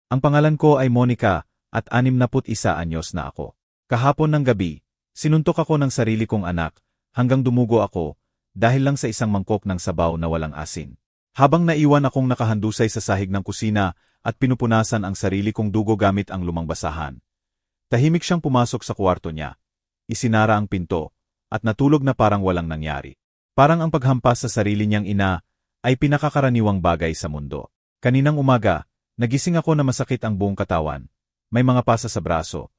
Ang pangalan ko ay Monica at 61 anyos na ako. Kahapon ng gabi, sinuntok ako ng sarili kong anak hanggang dumugo ako dahil lang sa isang mangkok ng sabaw na walang asin. Habang naiwan akong nakahandusay sa sahig ng kusina at pinupunasan ang sarili kong dugo gamit ang lumang basahan. Tahimik siyang pumasok sa kwarto niya. Isinara ang pinto at natulog na parang walang nangyari. Parang ang paghampas sa sarili niyang ina ay pinakakaraniwang bagay sa mundo. Kaninang umaga, nagising ako na masakit ang buong katawan, may mga pasa sa braso,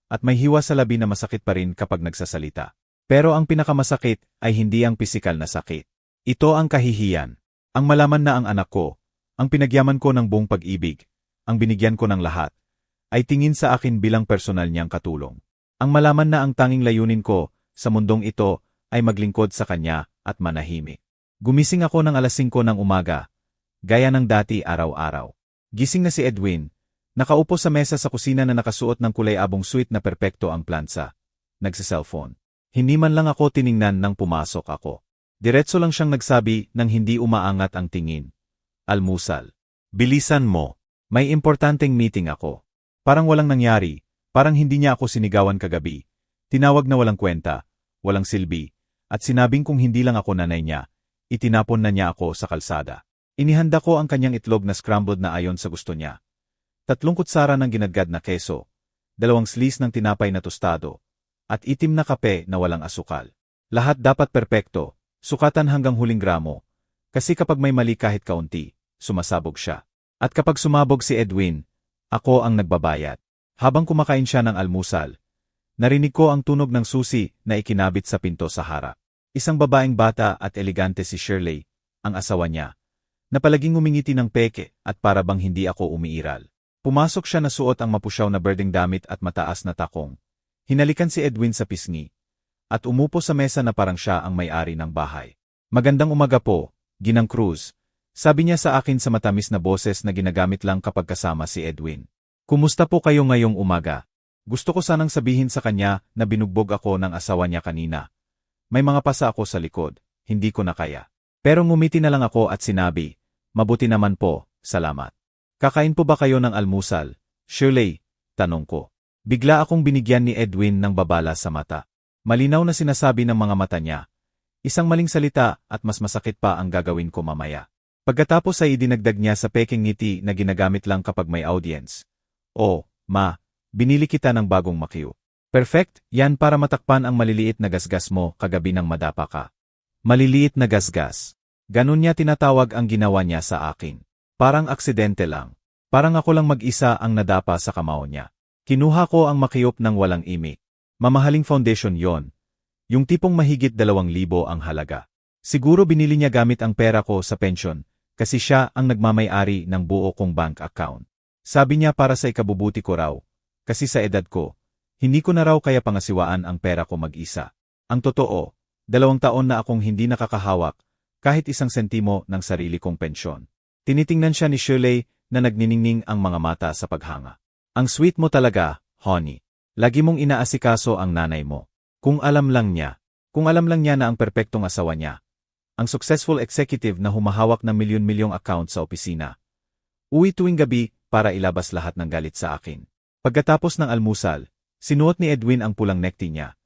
at may hiwa sa labi na masakit pa rin kapag nagsasalita. Pero ang pinakamasakit ay hindi ang pisikal na sakit. Ito ang kahihiyan. Ang malaman na ang anak ko, ang pinagyaman ko ng buong pag-ibig, ang binigyan ko ng lahat, ay tingin sa akin bilang personal niyang katulong. Ang malaman na ang tanging layunin ko sa mundong ito ay maglingkod sa kanya at manahimik. Gumising ako ng alas 5 ng umaga, gaya ng dati araw-araw. Gising na si Edwin, nakaupo sa mesa sa kusina na nakasuot ng kulay-abong suit na perpekto ang plansa. Nagsa-cellphone. Hindi man lang ako tiningnan nang pumasok ako. Diretso lang siyang nagsabi nang hindi umaangat ang tingin. Almusal. Bilisan mo. May importanteng meeting ako. Parang walang nangyari, parang hindi niya ako sinigawan kagabi. Tinawag na walang kwenta, walang silbi, at sinabing kung hindi lang ako nanay niya, itinapon na niya ako sa kalsada. Inihanda ko ang kanyang itlog na scrambled na ayon sa gusto niya. 3 kutsara ng ginadgad na keso, 2 slice ng tinapay na tostado, at itim na kape na walang asukal. Lahat dapat perpekto, sukatan hanggang huling gramo, kasi kapag may mali kahit kaunti, sumasabog siya. At kapag sumabog si Edwin, ako ang nagbabayad. Habang kumakain siya ng almusal, narinig ko ang tunog ng susi na ikinabit sa pinto sa harap. Isang babaeng bata at elegante si Shirley, ang asawa niya, na palaging umingiti ng peke at para bang hindi ako umiiral. Pumasok siya na suot ang mapusyaw na berdeng damit at mataas na takong. Hinalikan si Edwin sa pisngi, at umupo sa mesa na parang siya ang may-ari ng bahay. Magandang umaga po, Ginang Cruz, sabi niya sa akin sa matamis na boses na ginagamit lang kapag kasama si Edwin. Kumusta po kayo ngayong umaga? Gusto ko sanang sabihin sa kanya na binugbog ako ng asawa niya kanina. May mga pasa ako sa likod, hindi ko na kaya. Pero ngumiti na lang ako at sinabi, mabuti naman po, salamat. Kakain po ba kayo ng almusal? Shirley, tanong ko. Bigla akong binigyan ni Edwin ng babala sa mata. Malinaw na sinasabi ng mga mata niya. Isang maling salita at mas masakit pa ang gagawin ko mamaya. Pagkatapos ay idinagdag niya sa peking ngiti na ginagamit lang kapag may audience. Oh, ma, binili kita ng bagong makyu. Perfect, yan para matakpan ang maliliit na gasgas mo kagabi nang madapa ka. Maliliit na gasgas. Ganun niya tinatawag ang ginawa niya sa akin. Parang aksidente lang. Parang ako lang mag-isa ang nadapa sa kamao niya. Kinuha ko ang makyop ng walang imik. Mamahaling foundation yon. Yung tipong mahigit 2,000 ang halaga. Siguro binili niya gamit ang pera ko sa pension, kasi siya ang nagmamay-ari ng buo kong bank account. Sabi niya para sa ikabubuti ko raw, kasi sa edad ko, hindi ko na raw kaya pangasiwaan ang pera ko mag-isa. Ang totoo, 2 taon na akong hindi nakakahawak, kahit 1 sentimo ng sarili kong pensyon. Tinitingnan siya ni Shirley na nagniningning ang mga mata sa paghanga. Ang sweet mo talaga, honey. Lagi mong inaasikaso ang nanay mo. Kung alam lang niya na ang perpektong asawa niya, ang successful executive na humahawak ng milyon-milyong account sa opisina. Uwi tuwing gabi para ilabas lahat ng galit sa akin. Pagkatapos ng almusal, sinuot ni Edwin ang pulang necktie niya.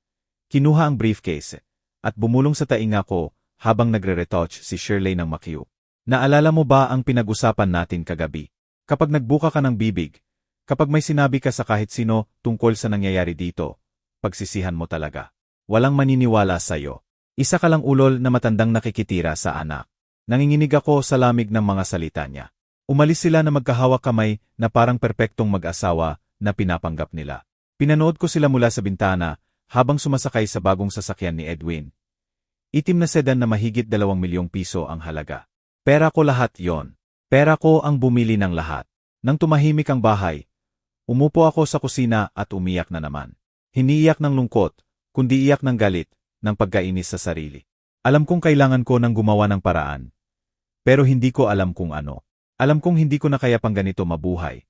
Kinuha ang briefcase, at bumulong sa tainga ko habang nagre-retouch si Shirley ng makyu. Naalala mo ba ang pinag-usapan natin kagabi? Kapag nagbuka ka ng bibig, kapag may sinabi ka sa kahit sino tungkol sa nangyayari dito, pagsisihan mo talaga. Walang maniniwala sa'yo. Isa ka lang ulol na matandang nakikitira sa anak. Nanginginig ako sa lamig ng mga salita niya. Umalis sila na magkahawak kamay na parang perpektong mag-asawa na pinapanggap nila. Pinanood ko sila mula sa bintana habang sumasakay sa bagong sasakyan ni Edwin. Itim na sedan na mahigit 2 milyong piso ang halaga. Pera ko lahat yon. Pera ko ang bumili ng lahat. Nang tumahimik ang bahay, umupo ako sa kusina at umiyak na naman. Hindi iyak ng lungkot, kundi iyak ng galit, ng pagkainis sa sarili. Alam kong kailangan ko ng gumawa ng paraan. Pero hindi ko alam kung ano. Alam kong hindi ko na kaya pang ganito mabuhay.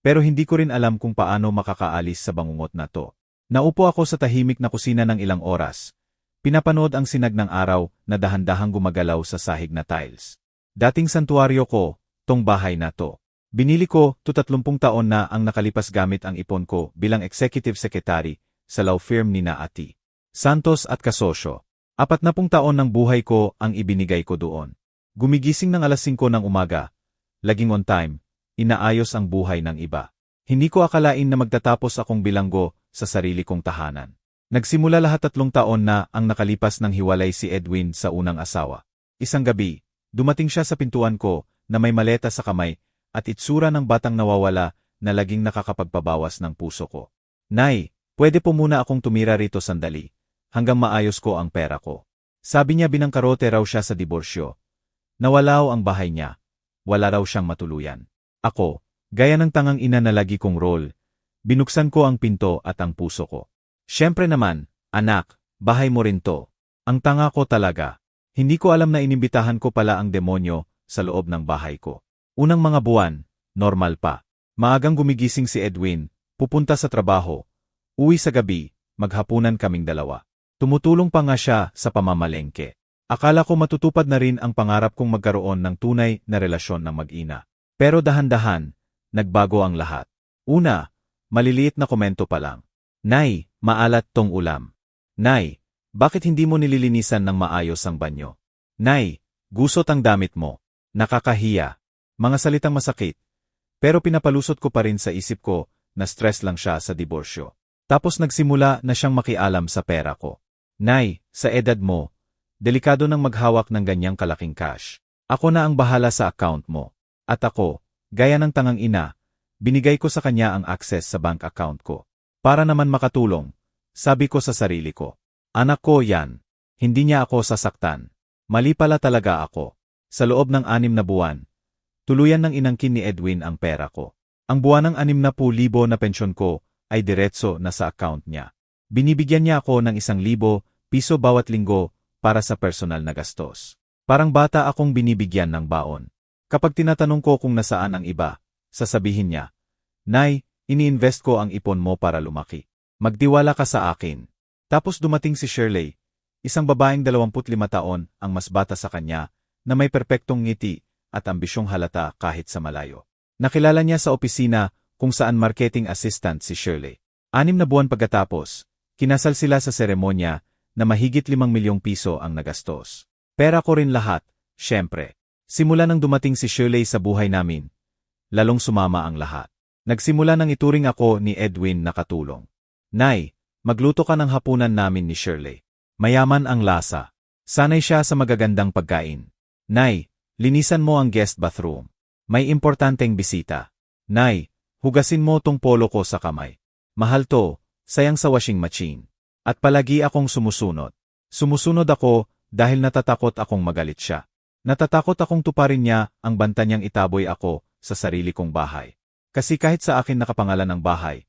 Pero hindi ko rin alam kung paano makakaalis sa bangungot na to. Naupo ako sa tahimik na kusina ng ilang oras. Pinapanood ang sinag ng araw na dahan-dahang gumagalaw sa sahig na tiles. Dating santuaryo ko, tong bahay na to. Binili ko, 30 taon na ang nakalipas gamit ang ipon ko bilang executive secretary sa law firm ni na Ati Santos at kasosyo. 40 taon ng buhay ko ang ibinigay ko doon. Gumigising ng alas 5 ng umaga, laging on time, inaayos ang buhay ng iba. Hindi ko akalain na magtatapos akong bilanggo sa sarili kong tahanan. Nagsimula lahat 3 taon na ang nakalipas nang hiwalay si Edwin sa unang asawa. Isang gabi, dumating siya sa pintuan ko na may maleta sa kamay at itsura ng batang nawawala na laging nakakapagpabawas ng puso ko. Nay, pwede po muna akong tumira rito sandali, hanggang maayos ko ang pera ko. Sabi niya binangkarote raw siya sa diborsyo. Nawalaw ang bahay niya. Wala raw siyang matuluyan. Ako, gaya ng tangang ina na lagi kong role, binuksan ko ang pinto at ang puso ko. Siyempre naman, anak, bahay mo rin to. Ang tanga ko talaga. Hindi ko alam na inimbitahan ko pala ang demonyo sa loob ng bahay ko. Unang mga buwan, normal pa. Maagang gumigising si Edwin, pupunta sa trabaho, uwi sa gabi, maghapunan kaming dalawa. Tumutulong pa nga siya sa pamamalengke. Akala ko matutupad na rin ang pangarap kong magkaroon ng tunay na relasyon ng mag-ina. Pero dahan-dahan, nagbago ang lahat. Una, maliliit na komento pa lang. Nay, maalat tong ulam. Nay, bakit hindi mo nililinisan ng maayos ang banyo? Nay, gusot ang damit mo. Nakakahiya. Mga salitang masakit. Pero pinapalusot ko pa rin sa isip ko na stress lang siya sa diborsyo. Tapos nagsimula na siyang makialam sa pera ko. Nay, sa edad mo, delikado nang maghawak ng ganyang kalaking cash. Ako na ang bahala sa account mo. At ako, gaya ng tangang ina, binigay ko sa kanya ang access sa bank account ko. Para naman makatulong, sabi ko sa sarili ko. Anak ko yan. Hindi niya ako sasaktan. Mali pala talaga ako. Sa loob ng 6 na buwan, tuluyan ng inangkin ni Edwin ang pera ko. Ang buwan ng 60,000 na pensyon ko ay diretso na sa account niya. Binibigyan niya ako ng 1,000 piso bawat linggo para sa personal na gastos. Parang bata akong binibigyan ng baon. Kapag tinatanong ko kung nasaan ang iba, sasabihin niya, Nay, ini-invest ko ang ipon mo para lumaki. Magtiwala ka sa akin. Tapos dumating si Shirley, isang babaeng 25 taon ang mas bata sa kanya na may perpektong ngiti at ambisyong halata kahit sa malayo. Nakilala niya sa opisina kung saan marketing assistant si Shirley. 6 na buwan pagkatapos, kinasal sila sa seremonya na mahigit 5 milyong piso ang nagastos. Pera ko rin lahat, syempre. Simula nang dumating si Shirley sa buhay namin, lalong sumama ang lahat. Nagsimula nang ituring ako ni Edwin na katulong. Nay, magluto ka ng hapunan namin ni Shirley. Mayaman ang lasa. Sanay siya sa magagandang pagkain. Nay, linisan mo ang guest bathroom. May importanteng bisita. Nay, hugasin mo tong polo ko sa kamay. Mahal to, sayang sa washing machine. At palagi akong sumusunod. Sumusunod ako dahil natatakot akong magalit siya. Natatakot akong tuparin niya ang banta niyang itaboy ako sa sarili kong bahay. Kasi kahit sa akin nakapangalan ang bahay,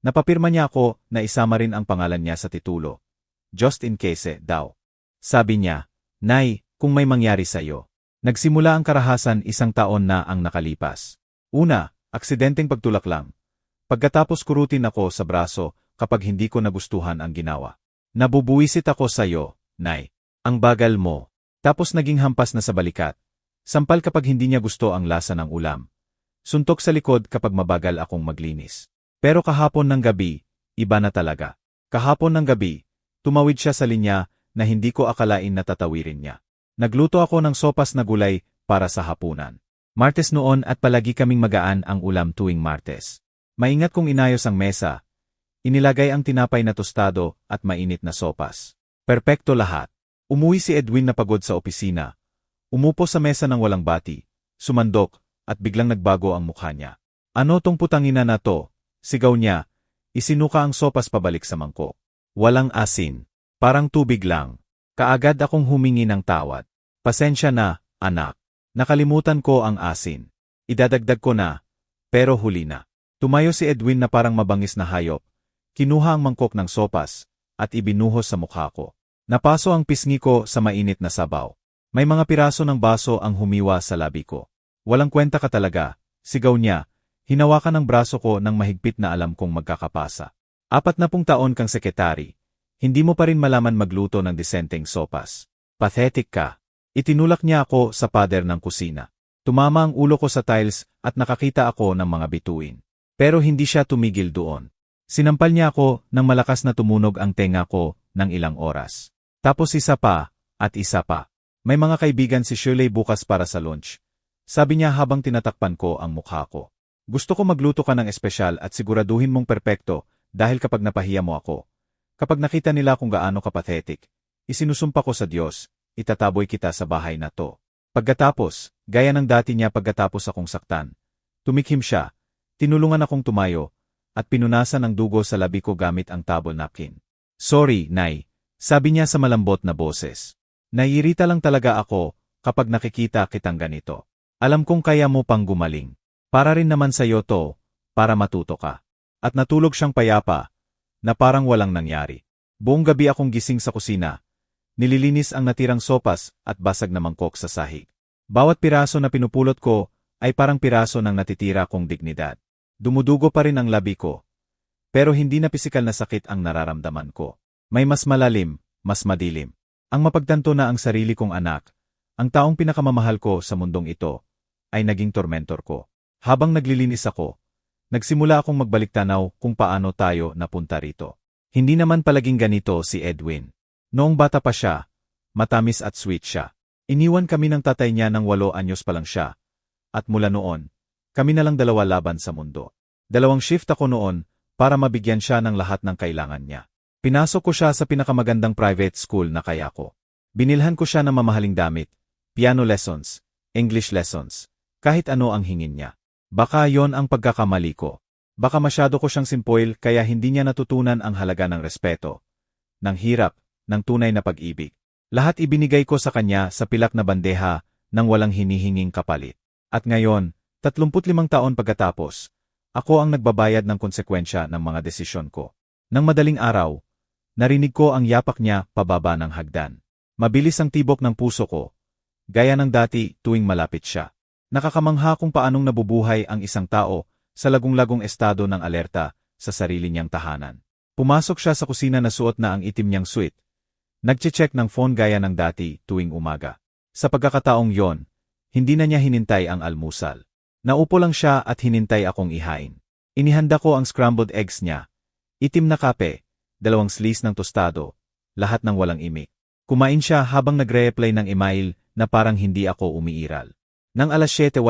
napapirma niya ako na isama rin ang pangalan niya sa titulo. Just in case daw. Sabi niya, Nay, kung may mangyari sa'yo. Nagsimula ang karahasan 1 taon na ang nakalipas. Una, aksidenteng pagtulak lang. Pagkatapos kurutin ako sa braso kapag hindi ko nagustuhan ang ginawa. Nabubuwisit ako sa'yo, Nay. Ang bagal mo. Tapos naging hampas na sa balikat. Sampal kapag hindi niya gusto ang lasa ng ulam. Suntok sa likod kapag mabagal akong maglinis. Pero kahapon ng gabi, iba na talaga. Kahapon ng gabi, tumawid siya sa linya na hindi ko akalain na tatawirin niya. Nagluto ako ng sopas na gulay para sa hapunan. Martes noon at palagi kaming magaan ang ulam tuwing Martes. Maingat kong inayos ang mesa. Inilagay ang tinapay na tostado at mainit na sopas. Perpekto lahat. Umuwi si Edwin na pagod sa opisina. Umupo sa mesa ng walang bati, sumandok, at biglang nagbago ang mukha niya. Ano tong putangina na to? Sigaw niya. Isinuka ang sopas pabalik sa mangkok. Walang asin. Parang tubig lang. Kaagad akong humingi ng tawad. Pasensya na, anak. Nakalimutan ko ang asin. Idadagdag ko na. Pero huli na. Tumayo si Edwin na parang mabangis na hayop. Kinuha ang mangkok ng sopas at ibinuhos sa mukha ko. Napaso ang pisngi ko sa mainit na sabaw. May mga piraso ng baso ang humiwa sa labi ko. Walang kwenta ka talaga, sigaw niya. Hinawakan ang braso ko ng mahigpit na alam kong magkakapasa. 40 taon kang sekretary. Hindi mo pa rin malaman magluto ng disenteng sopas. Pathetic ka. Itinulak niya ako sa pader ng kusina. Tumama ang ulo ko sa tiles at nakakita ako ng mga bituin. Pero hindi siya tumigil doon. Sinampal niya ako nang malakas na tumunog ang tenga ko ng ilang oras. Tapos isa pa, at isa pa. May mga kaibigan si Shirley bukas para sa lunch. Sabi niya habang tinatakpan ko ang mukha ko. Gusto ko magluto ka ng espesyal at siguraduhin mong perpekto dahil kapag napahiya mo ako. Kapag nakita nila kung gaano ka pathetic, isinusumpa ko sa Diyos, itataboy kita sa bahay na to. Pagkatapos, gaya ng dati niya pagkatapos akong saktan, tumikhim siya, tinulungan akong tumayo, at pinunasan ang dugo sa labi ko gamit ang table napkin. Sorry, Nay, sabi niya sa malambot na boses. Naiirita lang talaga ako kapag nakikita kitang ganito. Alam kong kaya mo pang gumaling. Para rin naman sa'yo to, para matuto ka. At natulog siyang payapa, na parang walang nangyari. Buong gabi akong gising sa kusina. Nililinis ang natirang sopas at basag na mangkok sa sahig. Bawat piraso na pinupulot ko ay parang piraso ng natitira kong dignidad. Dumudugo pa rin ang labi ko. Pero hindi na pisikal na sakit ang nararamdaman ko. May mas malalim, mas madilim. Ang mapagtanto na ang sarili kong anak, ang taong pinakamamahal ko sa mundong ito, ay naging tormentor ko. Habang naglilinis ako, nagsimula akong magbaliktanaw kung paano tayo napunta rito. Hindi naman palaging ganito si Edwin. Noong bata pa siya, matamis at sweet siya. Iniwan kami ng tatay niya ng 8 anyos pa lang siya. At mula noon, kami na lang dalawa laban sa mundo. 2 shift ako noon para mabigyan siya ng lahat ng kailangan niya. Pinasok ko siya sa pinakamagandang private school na kaya ko. Binilhan ko siya ng mamahaling damit, piano lessons, English lessons, kahit ano ang hingin niya. Baka yon ang pagkakamali ko. Baka masyado ko siyang simpoil kaya hindi niya natutunan ang halaga ng respeto, ng hirap, ng tunay na pag-ibig. Lahat ibinigay ko sa kanya sa pilak na bandeha nang walang hinihinging kapalit. At ngayon, 35 taon pagkatapos, ako ang nagbabayad ng konsekwensya ng mga desisyon ko. Nang madaling araw, narinig ko ang yapak niya pababa ng hagdan. Mabilis ang tibok ng puso ko, gaya ng dati tuwing malapit siya. Nakakamangha kung paanong nabubuhay ang isang tao sa lagong-lagong estado ng alerta sa sarili niyang tahanan. Pumasok siya sa kusina na suot na ang itim niyang suit. Nagche-check ng phone gaya ng dati tuwing umaga. Sa pagkakataong yon, hindi na niya hinintay ang almusal. Naupo lang siya at hinintay akong ihain. Inihanda ko ang scrambled eggs niya. Itim na kape, 2 slice ng tostado, lahat ng walang imik. Kumain siya habang nagre-reply ng email na parang hindi ako umiiral. Nang 7:00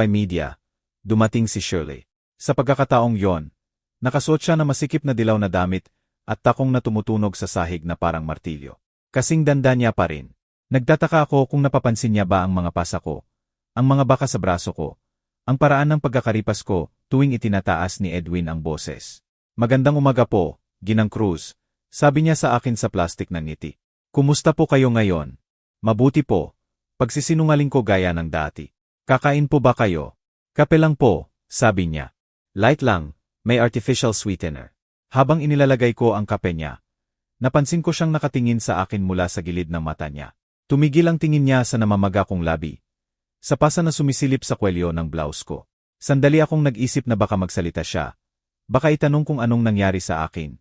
dumating si Shirley. Sa pagkakataong yon, nakasuot siya na masikip na dilaw na damit at takong na tumutunog sa sahig na parang martilyo. Kasing danda niya pa rin. Nagtataka ako kung napapansin niya ba ang mga pasa ko, ang mga baka sa braso ko, ang paraan ng pagkakaripas ko tuwing itinataas ni Edwin ang boses. Magandang umaga po, Ginang Cruz, sabi niya sa akin sa plastik ng ngiti. Kumusta po kayo ngayon? Mabuti po, pagsisinungaling ko gaya ng dati. Kakain po ba kayo? Kape lang po, sabi niya. Light lang, may artificial sweetener. Habang inilalagay ko ang kape niya, napansin ko siyang nakatingin sa akin mula sa gilid ng mata niya. Tumigil ang tingin niya sa namamaga kong labi. Sa pasa na sumisilip sa kwelyo ng blouse ko. Sandali akong nag-isip na baka magsalita siya. Baka itanong kung anong nangyari sa akin.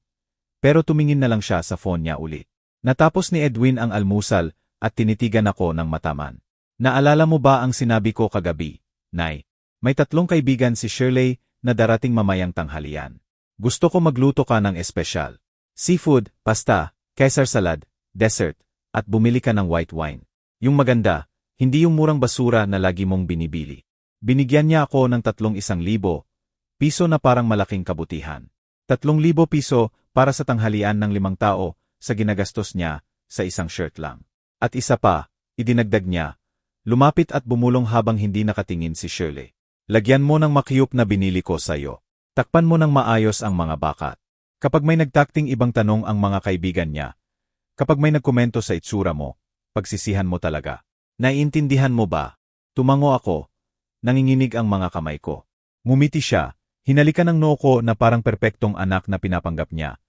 Pero tumingin na lang siya sa phone niya ulit. Natapos ni Edwin ang almusal at tinitigan ako ng mataman. Naalala mo ba ang sinabi ko kagabi, Nay? May 3 kaibigan si Shirley na darating mamayang tanghalian. Gusto ko magluto ka ng espesyal. Seafood, pasta, Caesar salad, dessert, at bumili ka ng white wine. Yung maganda, hindi yung murang basura na lagi mong binibili. Binigyan niya ako ng 3,100 piso na parang malaking kabutihan. 3,000 piso para sa tanghalian ng 5 tao sa ginagastos niya sa isang shirt lang. At isa pa, idinagdag niya. Lumapit at bumulong habang hindi nakatingin si Shirley. Lagyan mo ng makyup na binili ko sa'yo. Takpan mo ng maayos ang mga bakat. Kapag may nagtakting ibang tanong ang mga kaibigan niya, kapag may nagkomento sa itsura mo, pagsisihan mo talaga. Naiintindihan mo ba? Tumango ako. Nanginginig ang mga kamay ko. Ngumiti siya, hinalikan ng noo ko na parang perpektong anak na pinapanggap niya,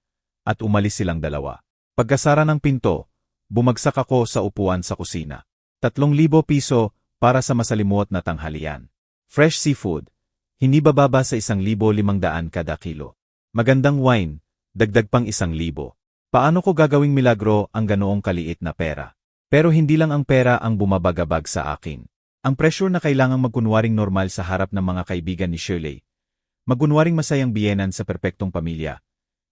at umalis silang dalawa. Pagkasara ng pinto, bumagsak ako sa upuan sa kusina. 3,000 piso para sa masalimuot na tanghalian. Fresh seafood, hindi bababa sa 1,500 kada kilo. Magandang wine, dagdag pang 1,000. Paano ko gagawing milagro ang ganoong kaliit na pera? Pero hindi lang ang pera ang bumabagabag sa akin. Ang pressure na kailangang magkunwaring normal sa harap ng mga kaibigan ni Shirley. Magkunwaring masayang biyenan sa perpektong pamilya.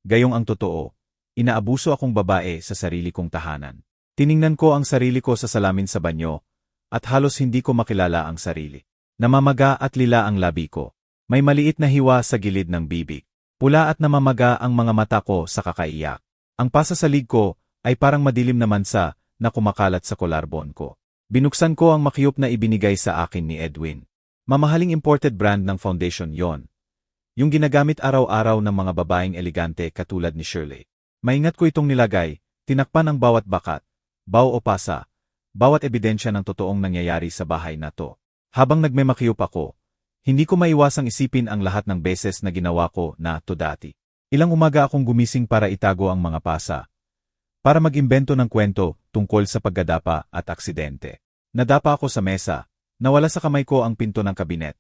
Gayong ang totoo, inaabuso akong babae sa sarili kong tahanan. Tiningnan ko ang sarili ko sa salamin sa banyo, at halos hindi ko makilala ang sarili. Namamaga at lila ang labi ko. May maliit na hiwa sa gilid ng bibig. Pula at namamaga ang mga mata ko sa kakaiyak. Ang pasasalig ko ay parang madilim na mansa na kumakalat sa kolarbon ko. Binuksan ko ang makiyop na ibinigay sa akin ni Edwin. Mamahaling imported brand ng foundation yon. Yung ginagamit araw-araw ng mga babaeng elegante katulad ni Shirley. Maingat ko itong nilagay, tinakpan ang bawat bakat, baw o pasa, bawat ebidensya ng totoong nangyayari sa bahay na to. Habang nagmemakiyop ako, hindi ko maiwasang isipin ang lahat ng beses na ginawa ko na to dati. Ilang umaga akong gumising para itago ang mga pasa. Para mag-imbento ng kwento tungkol sa paggadapa at aksidente. Nadapa ako sa mesa, nawala sa kamay ko ang pinto ng kabinet.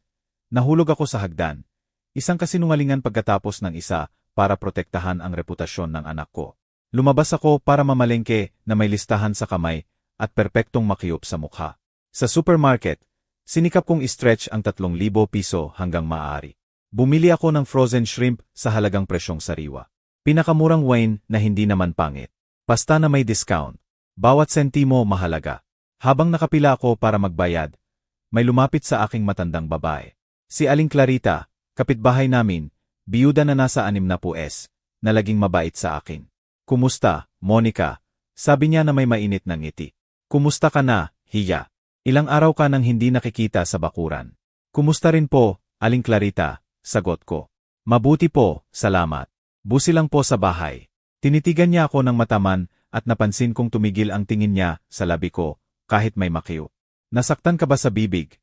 Nahulog ako sa hagdan. Isang kasinungalingan pagkatapos ng isa para protektahan ang reputasyon ng anak ko. Lumabas ako para mamalengke na may listahan sa kamay at perpektong makiyop sa mukha. Sa supermarket, sinikap kong i-stretch ang 3,000 piso hanggang maaari. Bumili ako ng frozen shrimp sa halagang presyong sariwa. Pinakamurang wine na hindi naman pangit. Pasta na may discount. Bawat sentimo mahalaga. Habang nakapila ako para magbayad, may lumapit sa aking matandang babae. Si Aling Clarita, kapitbahay namin, biyuda na nasa 60s, na laging mabait sa akin. Kumusta, Monica? Sabi niya na may mainit ng ngiti. Kumusta ka na, Hiya? Ilang araw ka nang hindi nakikita sa bakuran. Kumusta rin po, Aling Clarita? Sagot ko. Mabuti po, salamat. Busi lang po sa bahay. Tinitigan niya ako ng mataman at napansin kong tumigil ang tingin niya sa labi ko kahit may makiyo. Nasaktan ka ba sa bibig?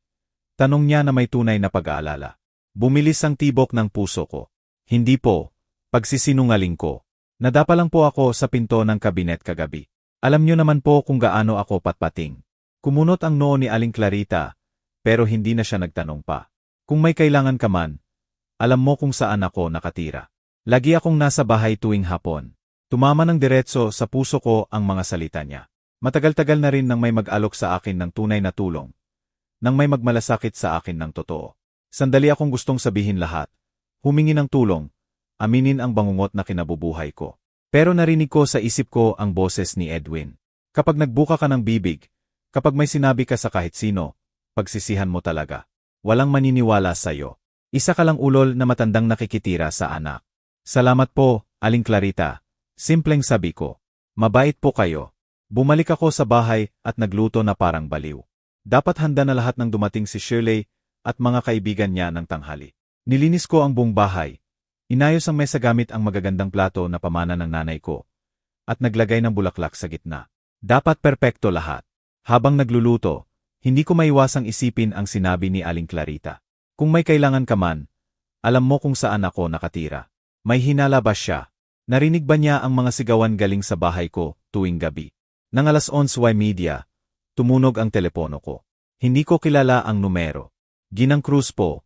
Tanong niya na may tunay na pag-aalala. Bumilis ang tibok ng puso ko. Hindi po, pagsisinungaling ko. Nadapa lang po ako sa pinto ng kabinet kagabi. Alam niyo naman po kung gaano ako patpating. Kumunot ang noo ni Aling Clarita, pero hindi na siya nagtanong pa. Kung may kailangan ka man, alam mo kung saan ako nakatira. Lagi akong nasa bahay tuwing hapon. Tumama ng diretso sa puso ko ang mga salita niya. Matagal-tagal na rin nang may mag-alok sa akin ng tunay na tulong. Nang may magmalasakit sa akin ng totoo. Sandali akong gustong sabihin lahat. Humingi ng tulong. Aminin ang bangungot na kinabubuhay ko. Pero narinig ko sa isip ko ang boses ni Edwin. Kapag nagbuka ka ng bibig, kapag may sinabi ka sa kahit sino, pagsisihan mo talaga. Walang maniniwala sa'yo. Isa ka lang ulol na matandang nakikitira sa anak. Salamat po, Aling Clarita. Simpleng sabi ko. Mabait po kayo. Bumalik ako sa bahay at nagluto na parang baliw. Dapat handa na lahat ng dumating si Shirley at mga kaibigan niya ng tanghali. Nilinis ko ang buong bahay. Inayos ang mesa gamit ang magagandang plato na pamana ng nanay ko. At naglagay ng bulaklak sa gitna. Dapat perpekto lahat. Habang nagluluto, hindi ko maiwasang isipin ang sinabi ni Aling Clarita. Kung may kailangan ka man, alam mo kung saan ako nakatira. May hinala ba siya? Narinig ba niya ang mga sigawan galing sa bahay ko tuwing gabi? Nang 11:00 media, tumunog ang telepono ko. Hindi ko kilala ang numero. Ginang Cruz po.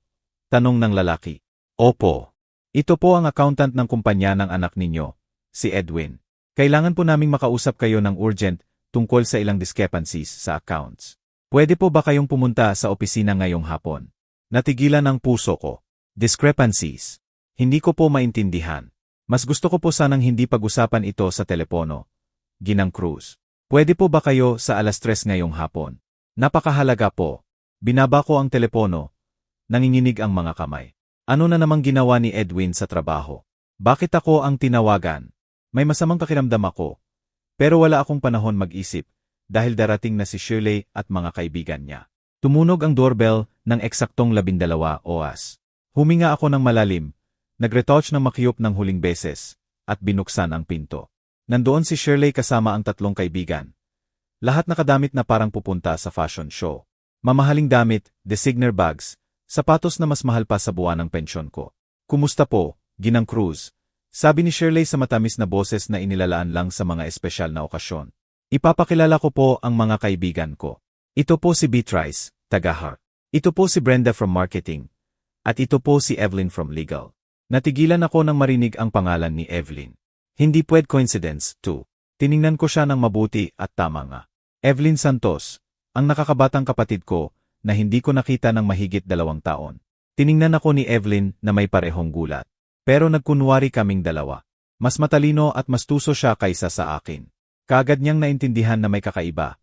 Tanong ng lalaki. Opo. Ito po ang accountant ng kumpanya ng anak ninyo, si Edwin. Kailangan po naming makausap kayo ng urgent tungkol sa ilang discrepancies sa accounts. Pwede po ba kayong pumunta sa opisina ngayong hapon? Natigilan ang puso ko. Discrepancies. Hindi ko po maintindihan. Mas gusto ko po sanang hindi pag-usapan ito sa telepono. Ginang Cruz. Pwede po ba kayo sa 3:00 ngayong hapon? Napakahalaga po. Binaba ko ang telepono. Nanginginig ang mga kamay. Ano na namang ginawa ni Edwin sa trabaho? Bakit ako ang tinawagan? May masamang pakiramdam ako. Pero wala akong panahon mag-isip dahil darating na si Shirley at mga kaibigan niya. Tumunog ang doorbell ng eksaktong 12 oras. Huminga ako ng malalim. Nag-retouch ng makiyop ng huling beses, at binuksan ang pinto. Nandoon si Shirley kasama ang 3 kaibigan. Lahat nakadamit na parang pupunta sa fashion show. Mamahaling damit, designer bags, sapatos na mas mahal pa sa buwan ng pensyon ko. Kumusta po, Ginang Cruz? Sabi ni Shirley sa matamis na boses na inilalaan lang sa mga espesyal na okasyon. Ipapakilala ko po ang mga kaibigan ko. Ito po si Beatrice, taga-Heart. Ito po si Brenda from Marketing. At ito po si Evelyn from Legal. Natigilan ako nang marinig ang pangalan ni Evelyn. Hindi pwede coincidence, too. Tiningnan ko siya ng mabuti at tama nga. Evelyn Santos, ang nakakabatang kapatid ko, na hindi ko nakita ng mahigit 2 taon. Tiningnan ako ni Evelyn na may parehong gulat. Pero nagkunwari kaming dalawa. Mas matalino at mas tuso siya kaysa sa akin. Kaagad niyang naintindihan na may kakaiba.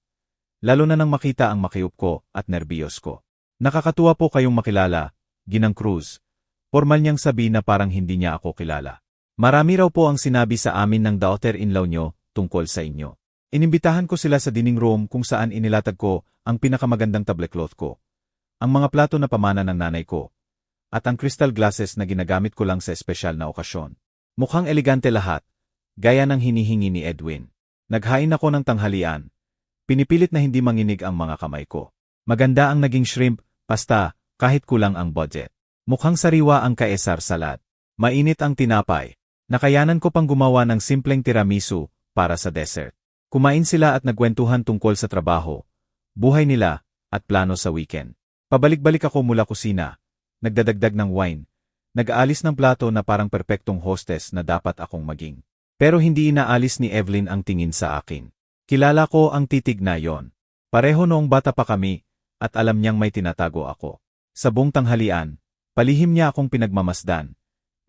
Lalo na nang makita ang makiup ko at nerbiyos ko. Nakakatuwa po kayong makilala, Ginang Cruz. Formal niyang sabi na parang hindi niya ako kilala. Marami raw po ang sinabi sa amin ng daughter-in-law niyo tungkol sa inyo. Inimbitahan ko sila sa dining room kung saan inilatag ko ang pinakamagandang tablecloth ko, ang mga plato na pamana ng nanay ko, at ang crystal glasses na ginagamit ko lang sa espesyal na okasyon. Mukhang elegante lahat, gaya ng hinihingi ni Edwin. Naghain ako ng tanghalian. Pinipilit na hindi manginig ang mga kamay ko. Maganda ang naging shrimp, pasta, kahit kulang ang budget. Mukhang sariwa ang Caesar salad. Mainit ang tinapay. Nakayanan ko pang gumawa ng simpleng tiramisu para sa dessert. Kumain sila at nagkwentuhan tungkol sa trabaho, buhay nila, at plano sa weekend. Pabalik-balik ako mula kusina, nagdadagdag ng wine, nag-aalis ng plato na parang perpektong hostess na dapat akong maging. Pero hindi inaalis ni Evelyn ang tingin sa akin. Kilala ko ang titig na yon. Pareho noong bata pa kami, at alam niyang may tinatago ako. Sa buong tanghalian, palihim niya akong pinagmamasdan,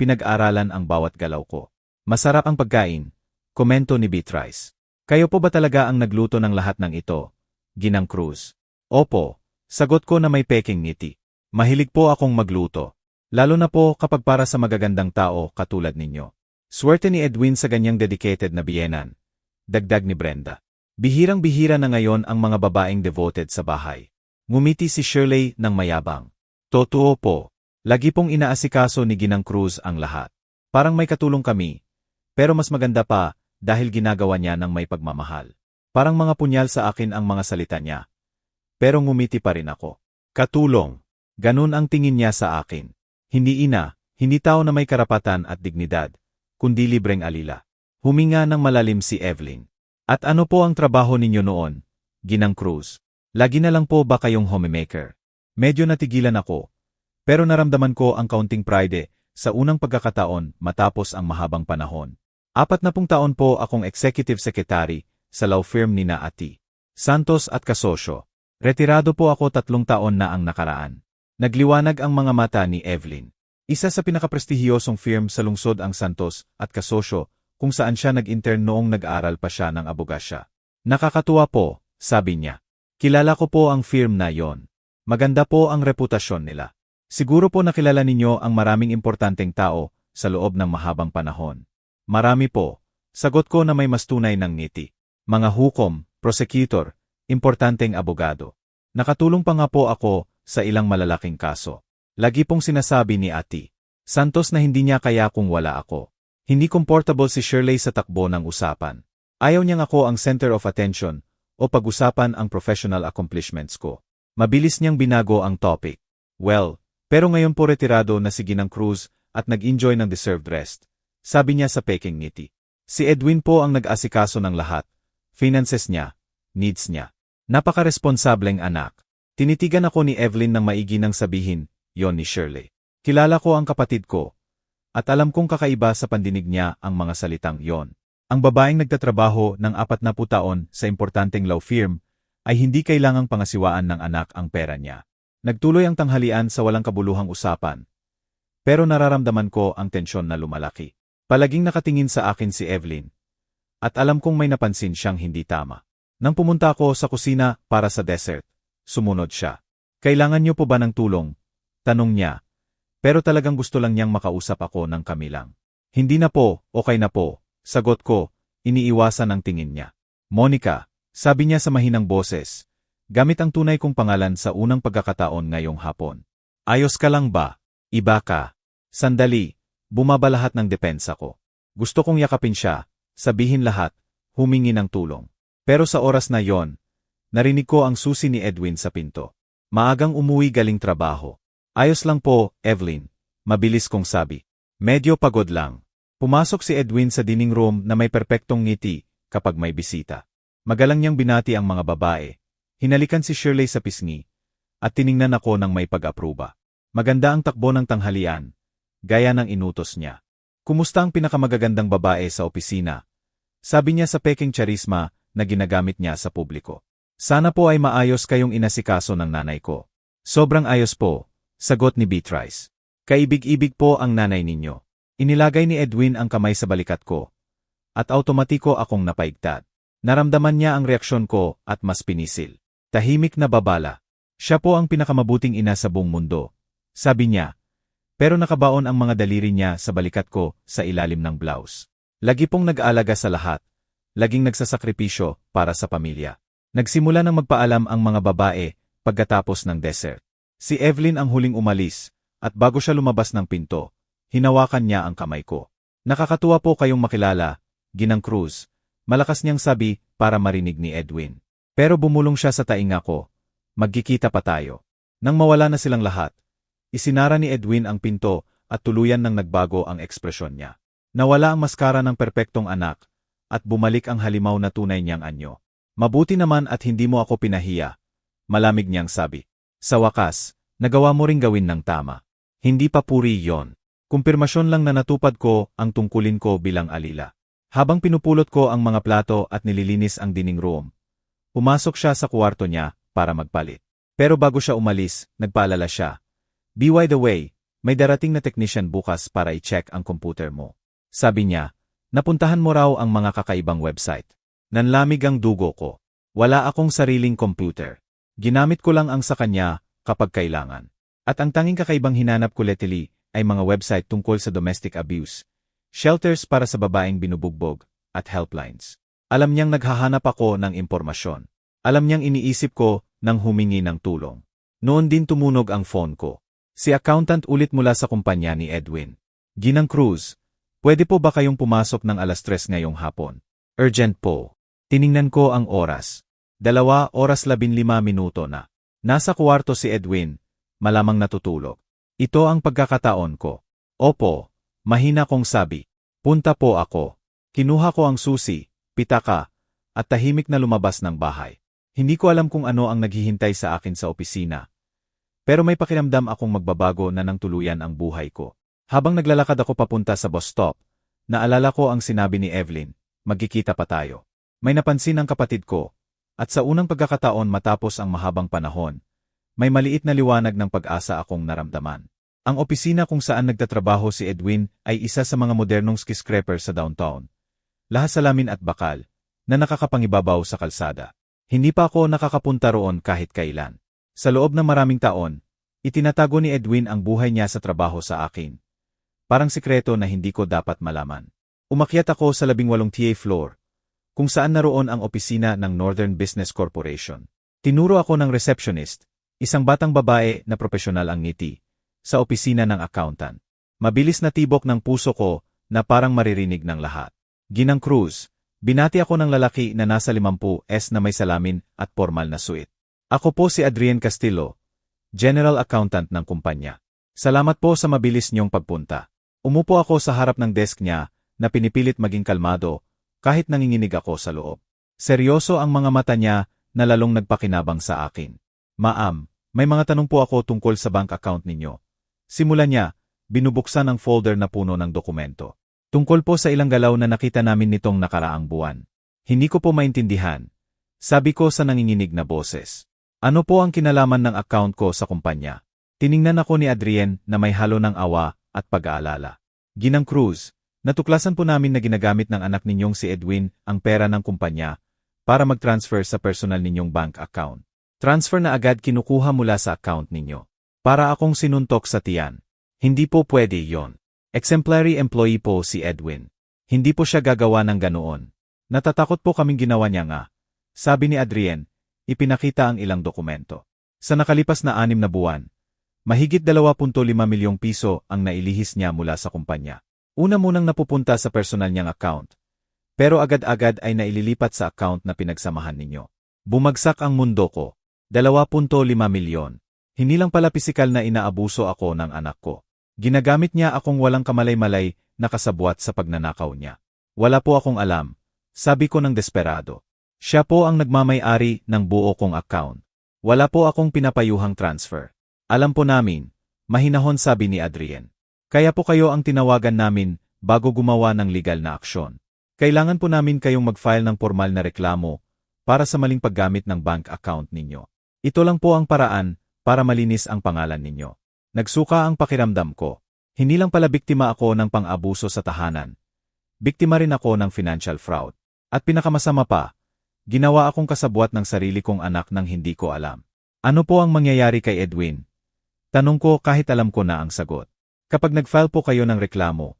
pinag-aralan ang bawat galaw ko. Masarap ang pagkain, komento ni Beatrice. Kayo po ba talaga ang nagluto ng lahat ng ito, Ginang Cruz? Opo, sagot ko na may peking ngiti. Mahilig po akong magluto. Lalo na po kapag para sa magagandang tao katulad ninyo. Swerte ni Edwin sa ganyang dedicated na biyenan. Dagdag ni Brenda. Bihirang-bihira na ngayon ang mga babaeng devoted sa bahay. Ngumiti si Shirley ng mayabang. Totoo po, lagi pong inaasikaso ni Ginang Cruz ang lahat. Parang may katulong kami. Pero mas maganda pa, dahil ginagawa niya ng may pagmamahal. Parang mga punyal sa akin ang mga salita niya. Pero ngumiti pa rin ako. Katulong. Ganun ang tingin niya sa akin. Hindi ina, hindi tao na may karapatan at dignidad, kundi libreng alila. Huminga ng malalim si Evelyn. At ano po ang trabaho ninyo noon, Ginang Cruz? Lagi na lang po ba kayong homemaker? Medyo natigilan ako. Pero naramdaman ko ang kaunting pride sa unang pagkakataon matapos ang mahabang panahon. 40 taon po akong executive secretary sa law firm ni na Ati Santos at Kasosyo. Retirado po ako 3 taon na ang nakaraan. Nagliwanag ang mga mata ni Evelyn. Isa sa pinakaprestihiyosong firm sa lungsod ang Santos at Kasosyo, kung saan siya nag-intern noong nag-aaral pa siya ng abogasya. Nakakatuwa po, sabi niya. Kilala ko po ang firm na yon. Maganda po ang reputasyon nila. Siguro po nakilala ninyo ang maraming importanteng tao sa loob ng mahabang panahon. Marami po. Sagot ko na may mas tunay ng ngiti. Mga hukom, prosecutor, importanteng abogado. Nakatulong pa nga po ako sa ilang malalaking kaso. Lagi pong sinasabi ni Ati Santos na hindi niya kaya kung wala ako. Hindi comfortable si Shirley sa takbo ng usapan. Ayaw niyang ako ang center of attention o pag-usapan ang professional accomplishments ko. Mabilis niyang binago ang topic. Well, pero ngayon po retirado na si Ginang Cruz at nag-enjoy ng deserved rest. Sabi niya sa peking ngiti. Si Edwin po ang nag-asikaso ng lahat. Finances niya, needs niya. Napaka-responsableng anak. Tinitigan ako ni Evelyn nang maigi nang sabihin, yon ni Shirley. Kilala ko ang kapatid ko. At alam kong kakaiba sa pandinig niya ang mga salitang yon. Ang babaeng nagtatrabaho ng 40 taon sa importanteng law firm ay hindi kailangang pangasiwaan ng anak ang pera niya. Nagtuloy ang tanghalian sa walang kabuluhang usapan. Pero nararamdaman ko ang tensyon na lumalaki. Palaging nakatingin sa akin si Evelyn. At alam kong may napansin siyang hindi tama. Nang pumunta ako sa kusina para sa dessert, sumunod siya. Kailangan niyo po ba ng tulong? Tanong niya. Pero talagang gusto lang niyang makausap ako ng kami lang. Hindi na po, okay na po. Sagot ko, iniiwasan ang tingin niya. Monica, sabi niya sa mahinang boses. Gamit ang tunay kong pangalan sa unang pagkakataon ngayong hapon. Ayos ka lang ba? Iba ka. Sandali. Bumaba lahat ng depensa ko. Gusto kong yakapin siya, sabihin lahat, humingi ng tulong. Pero sa oras na yon, narinig ko ang susi ni Edwin sa pinto. Maagang umuwi galing trabaho. Ayos lang po, Evelyn. Mabilis kong sabi. Medyo pagod lang. Pumasok si Edwin sa dining room na may perpektong ngiti kapag may bisita. Magalang niyang binati ang mga babae. Hinalikan si Shirley sa pisngi. At tiningnan ako ng may pag-apruba. Maganda ang takbo ng tanghalian. Gaya ng inutos niya. Kumusta ang pinakamagagandang babae sa opisina? Sabi niya sa peking charisma na ginagamit niya sa publiko. Sana po ay maayos kayong inasikaso ng nanay ko. Sobrang ayos po, sagot ni Beatrice. Kaibig-ibig po ang nanay ninyo. Inilagay ni Edwin ang kamay sa balikat ko. At automatiko akong napaigtad. Naramdaman niya ang reaksyon ko at mas pinisil. Tahimik na babala. Siya po ang pinakamabuting ina sa buong mundo. Sabi niya. Pero nakabaon ang mga daliri niya sa balikat ko sa ilalim ng blouse. Lagi pong nag-aalaga sa lahat. Laging nagsasakripisyo para sa pamilya. Nagsimula ng magpaalam ang mga babae pagkatapos ng dessert. Si Evelyn ang huling umalis at bago siya lumabas ng pinto, hinawakan niya ang kamay ko. Nakakatuwa po kayong makilala, Ginang Cruz. Malakas niyang sabi para marinig ni Edwin. Pero bumulong siya sa tainga ko. Magkikita pa tayo. Nang mawala na silang lahat, isinara ni Edwin ang pinto at tuluyan nang nagbago ang ekspresyon niya. Nawala ang maskara ng perpektong anak at bumalik ang halimaw na tunay niyang anyo. Mabuti naman at hindi mo ako pinahiya. Malamig niyang sabi. Sa wakas, nagawa mo ring gawin ng tama. Hindi pa puri yon. Kumpirmasyon lang na natupad ko ang tungkulin ko bilang alila. Habang pinupulot ko ang mga plato at nililinis ang dining room, pumasok siya sa kwarto niya para magpalit. Pero bago siya umalis, nagpaalala siya. By the way, may darating na technician bukas para i-check ang computer mo. Sabi niya, napuntahan mo raw ang mga kakaibang website. Nanlamig ang dugo ko. Wala akong sariling computer. Ginamit ko lang ang sa kanya kapag kailangan. At ang tanging kakaibang hinanap ko lately ay mga website tungkol sa domestic abuse, shelters para sa babaeng binubugbog, at helplines. Alam niyang naghahanap ako ng impormasyon. Alam niyang iniisip ko nang humingi ng tulong. Noon din tumunog ang phone ko. Si accountant ulit mula sa kumpanya ni Edwin. Ginang Cruz, pwede po ba kayong pumasok ng 3:00 ngayong hapon? Urgent po. Tiningnan ko ang oras. 2:15 na. Nasa kwarto si Edwin, malamang natutulog. Ito ang pagkakataon ko. Opo, mahina kong sabi. Punta po ako. Kinuha ko ang susi, pitaka, at tahimik na lumabas ng bahay. Hindi ko alam kung ano ang naghihintay sa akin sa opisina. Pero may pakiramdam akong magbabago na nang tuluyan ang buhay ko. Habang naglalakad ako papunta sa bus stop, naalala ko ang sinabi ni Evelyn, magkikita pa tayo. May napansin ang kapatid ko, at sa unang pagkakataon matapos ang mahabang panahon, may maliit na liwanag ng pag-asa akong naramdaman. Ang opisina kung saan nagtatrabaho si Edwin ay isa sa mga modernong skyscraper sa downtown. Lahat salamin at bakal, na nakakapangibabaw sa kalsada. Hindi pa ako nakakapunta roon kahit kailan. Sa loob ng maraming taon, itinatago ni Edwin ang buhay niya sa trabaho sa akin. Parang sikreto na hindi ko dapat malaman. Umakyat ako sa 18 TA floor, kung saan naroon ang opisina ng Northern Business Corporation. Tinuro ako ng receptionist, isang batang babae na propesyonal ang ngiti, sa opisina ng accountant. Mabilis na tibok ng puso ko na parang maririnig ng lahat. Ginang Cruz, binati ako ng lalaki na nasa 50s na may salamin at formal na suit. Ako po si Adrian Castillo, General Accountant ng kumpanya. Salamat po sa mabilis niyong pagpunta. Umupo ako sa harap ng desk niya na pinipilit maging kalmado kahit nanginginig ako sa loob. Seryoso ang mga mata niya na lalong nagpakinabang sa akin. Ma'am, may mga tanong po ako tungkol sa bank account ninyo. Simula niya, binubuksan ang folder na puno ng dokumento. Tungkol po sa ilang galaw na nakita namin nitong nakaraang buwan. Hindi ko po maintindihan. Sabi ko sa nanginginig na boses. Ano po ang kinalaman ng account ko sa kumpanya? Tiningnan ako ni Adrian na may halo ng awa at pag-aalala. Ginang Cruz, natuklasan po namin na ginagamit ng anak ninyong si Edwin ang pera ng kumpanya para mag-transfer sa personal ninyong bank account. Transfer na agad kinukuha mula sa account ninyo. Para akong sinuntok sa tiyan. Hindi po pwede yon. Exemplary employee po si Edwin. Hindi po siya gagawa ng ganoon. Natatakot po kaming ginawa niya nga. Sabi ni Adrian, ipinakita ang ilang dokumento. Sa nakalipas na 6 na buwan, mahigit 2.5 milyong piso ang nailihis niya mula sa kumpanya. Una munang napupunta sa personal niyang account, pero agad-agad ay naililipat sa account na pinagsamahan ninyo. Bumagsak ang mundo ko. 2.5 milyon. Hindi lang pala pisikal na inaabuso ako ng anak ko. Ginagamit niya akong walang kamalay-malay na kasabwat sa pagnanakaw niya. Wala po akong alam, sabi ko ng desperado. Siya po ang nagmamay-ari ng buo kong account. Wala po akong pinapayuhang transfer. Alam po namin, mahinahon sabi ni Adrian. Kaya po kayo ang tinawagan namin bago gumawa ng legal na aksyon. Kailangan po namin kayong mag-file ng formal na reklamo para sa maling paggamit ng bank account ninyo. Ito lang po ang paraan para malinis ang pangalan ninyo. Nagsuka ang pakiramdam ko. Hindi lang pala biktima ako ng pang-abuso sa tahanan. Biktima rin ako ng financial fraud. At pinakamasama pa, ginawa akong kasabwat ng sarili kong anak nang hindi ko alam. Ano po ang mangyayari kay Edwin? Tanong ko kahit alam ko na ang sagot. Kapag nag-file po kayo ng reklamo,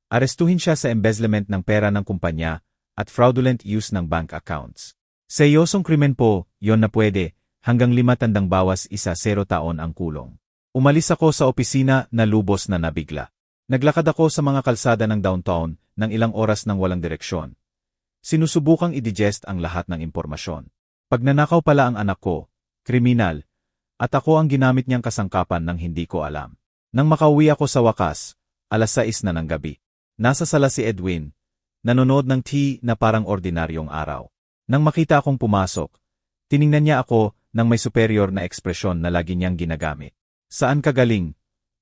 arestuhin siya sa embezzlement ng pera ng kumpanya at fraudulent use ng bank accounts. Seryosong krimen po, yon na pwede, hanggang 5 tandang bawas 0 taon ang kulong. Umalis ako sa opisina na lubos na nabigla. Naglakad ako sa mga kalsada ng downtown ng ilang oras nang walang direksyon. Sinusubukang i-digest ang lahat ng impormasyon. Pagnanakaw pala ang anak ko, kriminal, at ako ang ginamit niyang kasangkapan ng hindi ko alam. Nang makauwi ako sa wakas, 6:00 na ng gabi. Nasa sala si Edwin, nanonood ng TV na parang ordinaryong araw. Nang makita akong pumasok, tiningnan niya ako nang may superior na ekspresyon na lagi niyang ginagamit. Saan ka galing?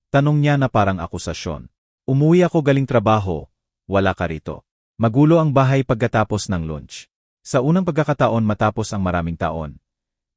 Tanong niya na parang akusasyon. Umuwi ako galing trabaho, wala ka rito. Magulo ang bahay pagkatapos ng lunch. Sa unang pagkakataon matapos ang maraming taon,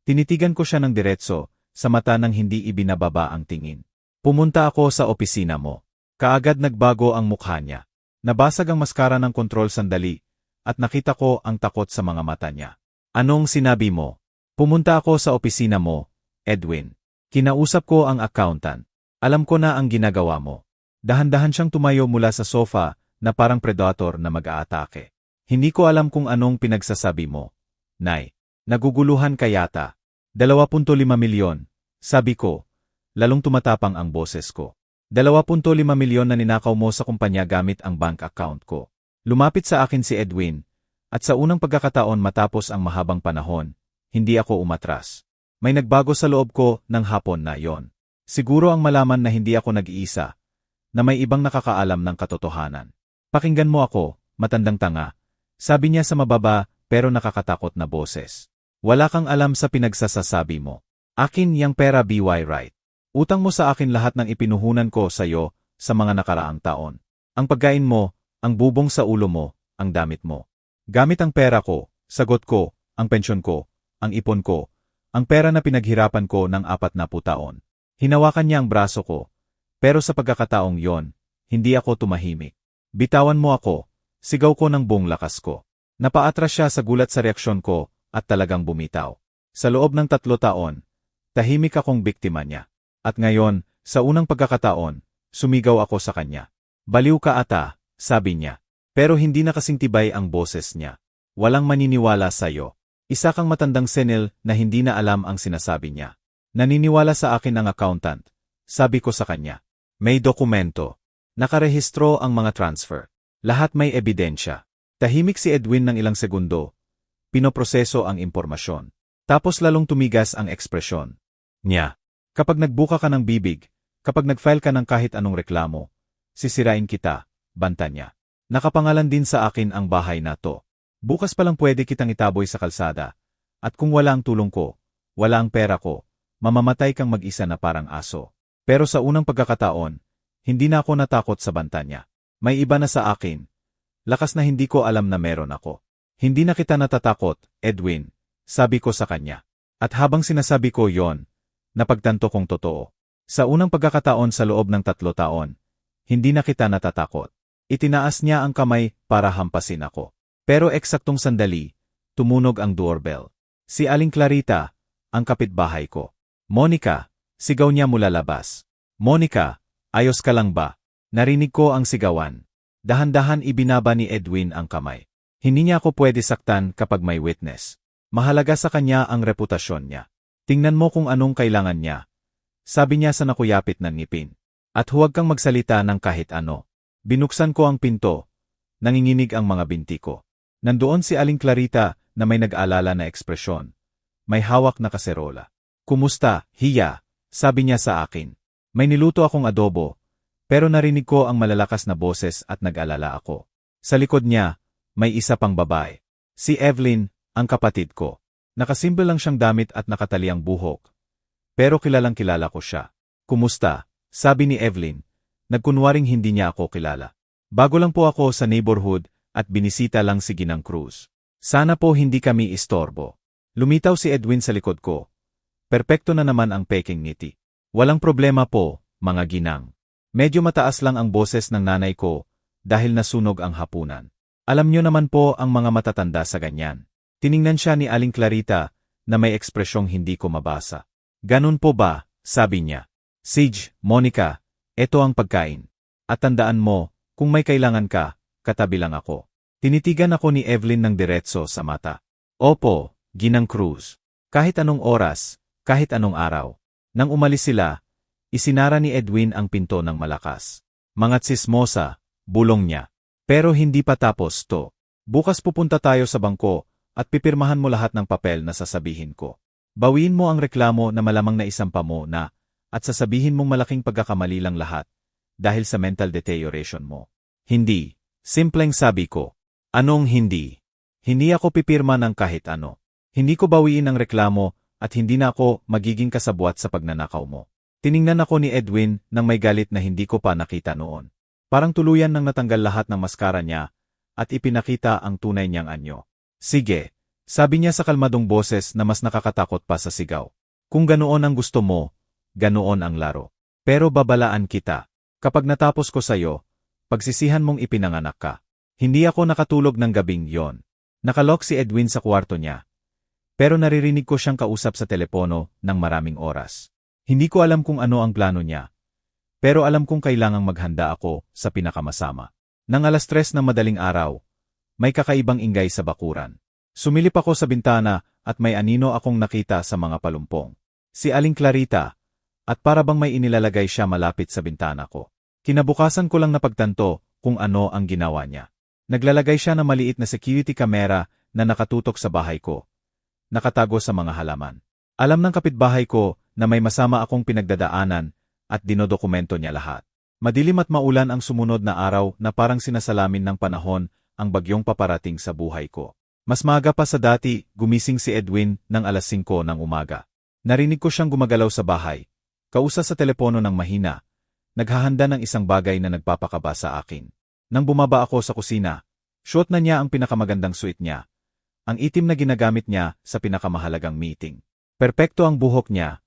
tinitigan ko siya ng diretso, sa mata nang hindi ibinababa ang tingin. Pumunta ako sa opisina mo. Kaagad nagbago ang mukha niya. Nabasag ang maskara ng kontrol sandali, at nakita ko ang takot sa mga mata niya. Anong sinabi mo? Pumunta ako sa opisina mo, Edwin. Kinausap ko ang accountant. Alam ko na ang ginagawa mo. Dahan-dahan siyang tumayo mula sa sofa na parang predator na mag-aatake. Hindi ko alam kung anong pinagsasabi mo. Nay, naguguluhan ka yata. 2.5 milyon. Sabi ko, lalong tumatapang ang boses ko. 2.5 milyon na ninakaw mo sa kumpanya gamit ang bank account ko. Lumapit sa akin si Edwin, at sa unang pagkakataon matapos ang mahabang panahon, hindi ako umatras. May nagbago sa loob ko ng hapon na yon. Siguro ang malaman na hindi ako nag-iisa, na may ibang nakakaalam ng katotohanan. Pakinggan mo ako, matandang tanga, sabi niya sa mababa pero nakakatakot na boses. Wala kang alam sa pinagsasasabi mo. Akin yang pera BY right. Utang mo sa akin lahat ng ipinuhunan ko sa iyo sa mga nakaraang taon. Ang pagkain mo, ang bubong sa ulo mo, ang damit mo. Gamit ang pera ko, sagot ko, ang pensyon ko, ang ipon ko, ang pera na pinaghirapan ko ng 40 taon. Hinawakan niya ang braso ko, pero sa pagkakataong yon, hindi ako tumahimik. Bitawan mo ako, sigaw ko ng buong lakas ko. Napaatras siya sa gulat sa reaksyon ko at talagang bumitaw. Sa loob ng 3 taon, tahimik akong biktima niya. At ngayon, sa unang pagkakataon, sumigaw ako sa kanya. Baliw ka ata, sabi niya. Pero hindi nakasingtibay ang boses niya. Walang maniniwala sa'yo. Isa kang matandang senil na hindi na alam ang sinasabi niya. Naniniwala sa akin ang accountant. Sabi ko sa kanya. May dokumento. Nakarehistro ang mga transfer. Lahat may ebidensya. Tahimik si Edwin ng ilang segundo. Pinoproseso ang impormasyon. Tapos lalong tumigas ang ekspresyon niya. Kapag nagbuka ka ng bibig, kapag nag-file ka ng kahit anong reklamo, sisirain kita, banta niya. Nakapangalan din sa akin ang bahay na to. Bukas pa lang pwede kitang itaboy sa kalsada. At kung wala ang tulong ko, wala ang pera ko, mamamatay kang mag-isa na parang aso. Pero sa unang pagkakataon, hindi na ako natakot sa banta niya. May iba na sa akin. Lakas na hindi ko alam na meron ako. Hindi na kita natatakot, Edwin, sabi ko sa kanya. At habang sinasabi ko yon, napagtanto kong totoo. Sa unang pagkakataon sa loob ng 3 taon, hindi na kita natatakot. Itinaas niya ang kamay para hampasin ako. Pero eksaktong sandali, tumunog ang doorbell. Si Aling Clarita, ang kapitbahay ko. Monica, sigaw niya mula labas. Monica, ayos ka lang ba? Narinig ko ang sigawan. Dahan-dahan ibinaba ni Edwin ang kamay. Hindi niya ako pwede saktan kapag may witness. Mahalaga sa kanya ang reputasyon niya. Tingnan mo kung anong kailangan niya. Sabi niya sa nakuyapit ng ngipin. At huwag kang magsalita ng kahit ano. Binuksan ko ang pinto. Nanginginig ang mga binti ko. Nandoon si Aling Clarita na may nag-aalala na ekspresyon. May hawak na kaserola. Kumusta, Hiya? Sabi niya sa akin. May niluto akong adobo. Pero narinig ko ang malalakas na boses at nag-alala ako. Sa likod niya, may isa pang babae. Si Evelyn, ang kapatid ko. Nakasimple lang siyang damit at nakatali ang buhok. Pero kilalang kilala ko siya. Kumusta? Sabi ni Evelyn. Nagkunwaring hindi niya ako kilala. Bago lang po ako sa neighborhood at binisita lang si Ginang Cruz. Sana po hindi kami istorbo. Lumitaw si Edwin sa likod ko. Perpekto na naman ang peking ngiti. Walang problema po, mga ginang. Medyo mataas lang ang boses ng nanay ko dahil nasunog ang hapunan. Alam nyo naman po ang mga matatanda sa ganyan. Tiningnan siya ni Aling Clarita na may ekspresyong hindi ko mabasa. Ganun po ba? Sabi niya. Sige, Monica, eto ang pagkain. At tandaan mo, kung may kailangan ka, katabi lang ako. Tinitigan ako ni Evelyn ng diretso sa mata. Opo, Ginang Cruz. Kahit anong oras, kahit anong araw. Nang umalis sila, isinara ni Edwin ang pinto ng malakas. Mga tsismosa, bulong niya. Pero hindi pa tapos to. Bukas pupunta tayo sa bangko at pipirmahan mo lahat ng papel na sasabihin ko. Bawiin mo ang reklamo na malamang na isampa mo na at sasabihin mong malaking pagkakamali lang lahat dahil sa mental deterioration mo. Hindi. Simpleng sabi ko. Anong hindi? Hindi ako pipirma ng kahit ano. Hindi ko bawiin ang reklamo at hindi na ako magiging kasabwat sa pagnanakaw mo. Tiningnan ako ni Edwin nang may galit na hindi ko pa nakita noon. Parang tuluyan nang natanggal lahat ng maskara niya at ipinakita ang tunay niyang anyo. Sige, sabi niya sa kalmadong boses na mas nakakatakot pa sa sigaw. Kung ganoon ang gusto mo, ganoon ang laro. Pero babalaan kita. Kapag natapos ko sa'yo, pagsisihan mong ipinanganak ka. Hindi ako nakatulog ng gabing yon. Nakalock si Edwin sa kwarto niya. Pero naririnig ko siyang kausap sa telepono ng maraming oras. Hindi ko alam kung ano ang plano niya. Pero alam kong kailangang maghanda ako sa pinakamasama. Nang 3:00 ng madaling araw, may kakaibang ingay sa bakuran. Sumilip ako sa bintana at may anino akong nakita sa mga palumpong. Si Aling Clarita, at para bang may inilalagay siya malapit sa bintana ko. Kinabukasan ko lang napagtanto kung ano ang ginawa niya. Naglalagay siya ng maliit na security camera na nakatutok sa bahay ko. Nakatago sa mga halaman. Alam ng kapitbahay ko na may masama akong pinagdadaanan at dinodokumento niya lahat. Madilim at maulan ang sumunod na araw na parang sinasalamin ng panahon ang bagyong paparating sa buhay ko. Mas maaga pa sa dati, gumising si Edwin ng 5:00 ng umaga. Narinig ko siyang gumagalaw sa bahay. Kausap sa telepono ng mahina. Naghahanda ng isang bagay na nagpapakaba sa akin. Nang bumaba ako sa kusina, suot na niya ang pinakamagandang suit niya. Ang itim na ginagamit niya sa pinakamahalagang meeting. Perpekto ang buhok niya.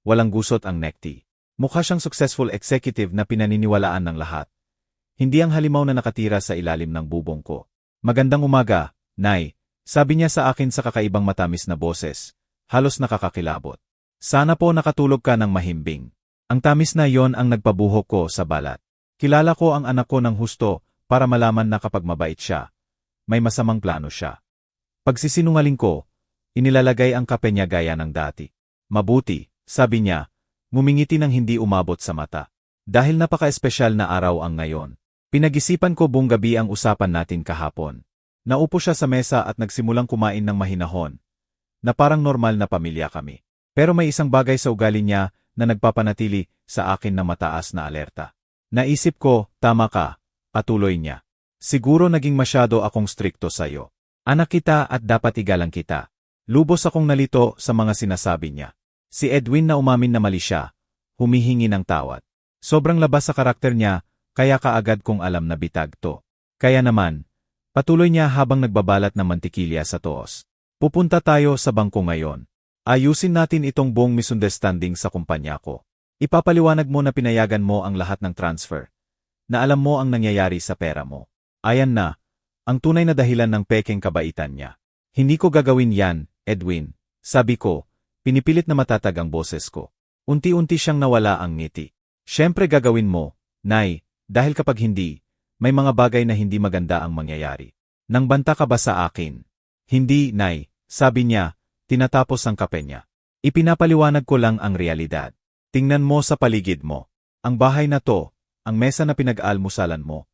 Walang gusot ang necktie. Mukha siyang successful executive na pinaniniwalaan ng lahat. Hindi ang halimaw na nakatira sa ilalim ng bubong ko. Magandang umaga, Nay, sabi niya sa akin sa kakaibang matamis na boses. Halos nakakakilabot. Sana po nakatulog ka ng mahimbing. Ang tamis na yon ang nagpabuhok ko sa balat. Kilala ko ang anak ko ng husto para malaman na kapag mabait siya, may masamang plano siya. Pagsisinungaling ko, inilalagay ang kape niya gaya ng dati. Mabuti, sabi niya, ngumingiti ng hindi umabot sa mata. Dahil napaka-espesyal na araw ang ngayon. Pinag-isipan ko buong gabi ang usapan natin kahapon. Naupo siya sa mesa at nagsimulang kumain ng mahinahon, na parang normal na pamilya kami. Pero may isang bagay sa ugali niya na nagpapanatili sa akin na mataas na alerta. Naisip ko, tama ka, patuloy niya. Siguro naging masyado akong strikto sa'yo. Anak kita at dapat igalang kita. Lubos akong nalito sa mga sinasabi niya. Si Edwin na umamin na mali siya, humihingi ng tawad. Sobrang labas sa karakter niya, kaya kaagad kong alam na bitag to. Kaya naman, patuloy niya habang nagbabalat ng mantikilya sa toos. Pupunta tayo sa bangko ngayon. Ayusin natin itong buong misunderstanding sa kumpanya ko. Ipapaliwanag mo na pinayagan mo ang lahat ng transfer. Na alam mo ang nangyayari sa pera mo. Ayan na, ang tunay na dahilan ng pekeng kabaitan niya. Hindi ko gagawin yan, Edwin. Sabi ko, pinipilit na matatag ang boses ko. Unti-unti siyang nawala ang ngiti. Siyempre gagawin mo, Nay, dahil kapag hindi, may mga bagay na hindi maganda ang mangyayari. Nang banta ka ba sa akin? Hindi, Nay, sabi niya, tinatapos ang kape niya. Ipinapaliwanag ko lang ang realidad. Tingnan mo sa paligid mo. Ang bahay na to, ang mesa na pinag-almusalan mo,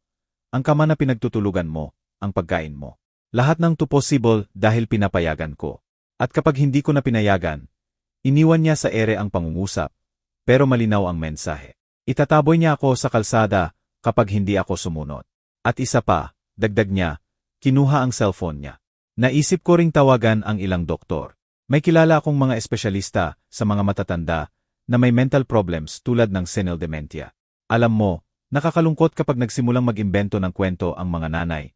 ang kama na pinagtutulugan mo, ang pagkain mo. Lahat ng to possible dahil pinapayagan ko. At kapag hindi ko na pinayagan, iniwan niya sa ere ang pangungusap, pero malinaw ang mensahe. Itataboy niya ako sa kalsada kapag hindi ako sumunod. At isa pa, dagdag niya, kinuha ang cellphone niya. Naisip ko ring tawagan ang ilang doktor. May kilala akong mga espesyalista sa mga matatanda na may mental problems tulad ng senile dementia. Alam mo, nakakalungkot kapag nagsimulang mag-imbento ng kwento ang mga nanay.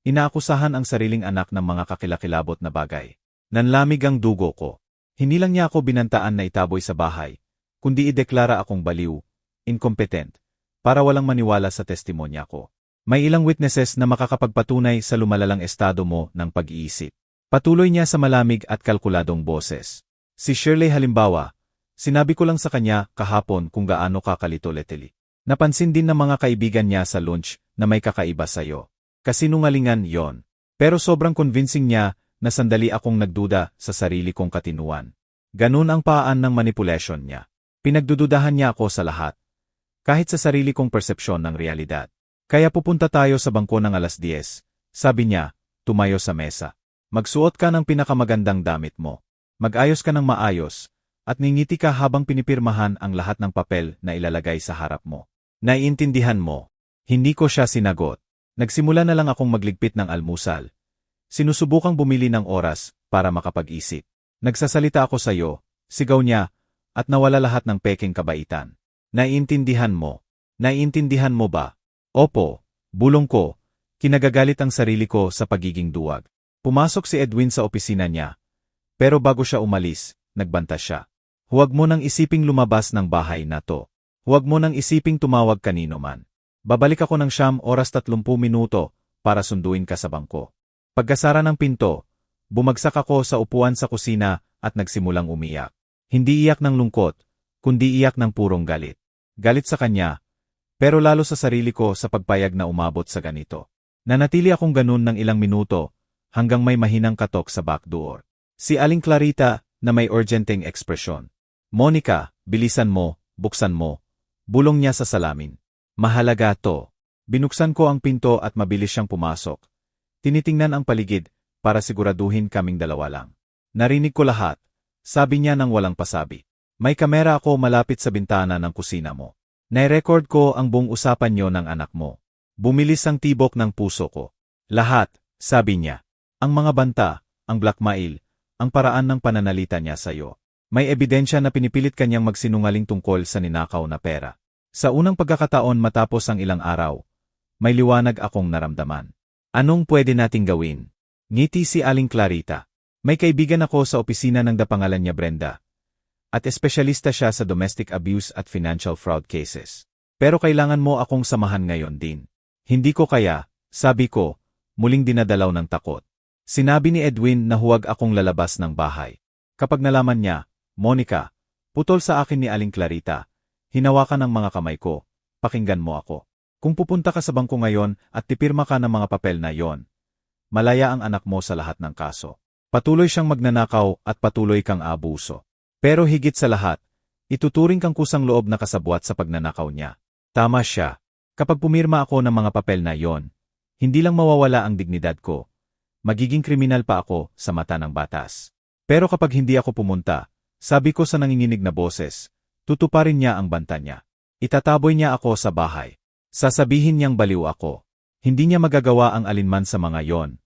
Inaakusahan ang sariling anak ng mga kakilakilabot na bagay. Nanlamig ang dugo ko. Hindi lang niya ako binantaan na itaboy sa bahay, kundi ideklara akong baliw, incompetent, para walang maniwala sa testimonya ko. May ilang witnesses na makakapagpatunay sa lumalalang estado mo ng pag-iisip. Patuloy niya sa malamig at kalkuladong boses. Si Shirley halimbawa, sinabi ko lang sa kanya kahapon kung gaano ka kalito-leteli. Napansin din ng mga kaibigan niya sa lunch na may kakaiba sa'yo. Kasinungalingan yon. Pero sobrang convincing niya na sandali akong nagduda sa sarili kong katinuan. Ganun ang paan ng manipulation niya. Pinagdududahan niya ako sa lahat. Kahit sa sarili kong persepsyon ng realidad. Kaya pupunta tayo sa bangko ng 10:00, sabi niya, tumayo sa mesa. Magsuot ka ng pinakamagandang damit mo. Mag-ayos ka ng maayos, at ningiti ka habang pinipirmahan ang lahat ng papel na ilalagay sa harap mo. Naiintindihan mo. Hindi ko siya sinagot. Nagsimula na lang akong magligpit ng almusal. Sinusubukang bumili ng oras para makapag-isip. Nagsasalita ako sa iyo, sigaw niya, at nawala lahat ng peking kabaitan. Naiintindihan mo. Naiintindihan mo ba? Opo, bulong ko. Kinagagalit ang sarili ko sa pagiging duwag. Pumasok si Edwin sa opisina niya. Pero bago siya umalis, nagbanta siya. Huwag mo nang isiping lumabas ng bahay na to. Huwag mo nang isiping tumawag kanino man. Babalik ako ng 9:30 para sunduin ka sa bangko. Pagkasara ng pinto, bumagsak ako sa upuan sa kusina at nagsimulang umiyak. Hindi iyak ng lungkot, kundi iyak ng purong galit. Galit sa kanya, pero lalo sa sarili ko sa pagpayag na umabot sa ganito. Nanatili akong ganun ng ilang minuto hanggang may mahinang katok sa back door. Si Aling Clarita na may urgenteng ekspresyon. Monica, bilisan mo, buksan mo. Bulong niya sa salamin. Mahalaga to. Binuksan ko ang pinto at mabilis siyang pumasok. Tinitingnan ang paligid para siguraduhin kaming dalawa lang. Narinig ko lahat, sabi niya nang walang pasabi. May kamera ako malapit sa bintana ng kusina mo. Nai-record ko ang buong usapan niyo ng anak mo. Bumilis ang tibok ng puso ko. Lahat, sabi niya. Ang mga banta, ang blackmail, ang paraan ng pananalita niya sa'yo. May ebidensya na pinipilit kanyang magsinungaling tungkol sa ninakaw na pera. Sa unang pagkakataon matapos ang ilang araw, may liwanag akong naramdaman. Anong pwede nating gawin? Ngiti si Aling Clarita. May kaibigan ako sa opisina ng pangalan niya Brenda. At espesyalista siya sa domestic abuse at financial fraud cases. Pero kailangan mo akong samahan ngayon din. Hindi ko kaya, sabi ko, muling dinadalaw ng takot. Sinabi ni Edwin na huwag akong lalabas ng bahay. Kapag nalaman niya, Monica, putol sa akin ni Aling Clarita, hinawakan ang mga kamay ko, pakinggan mo ako. Kung pupunta ka sa bangko ngayon at tipirma ka ng mga papel na yon, malaya ang anak mo sa lahat ng kaso. Patuloy siyang magnanakaw at patuloy kang aabuso. Pero higit sa lahat, ituturing kang kusang loob na kasabwat sa pagnanakaw niya. Tama siya. Kapag pumirma ako ng mga papel na yon, hindi lang mawawala ang dignidad ko, magiging kriminal pa ako sa mata ng batas. Pero kapag hindi ako pumunta, sabi ko sa nanginginig na boses, tutuparin niya ang banta niya. Itataboy niya ako sa bahay. Sasabihin niyang baliw ako. Hindi niya magagawa ang alinman sa mga yon.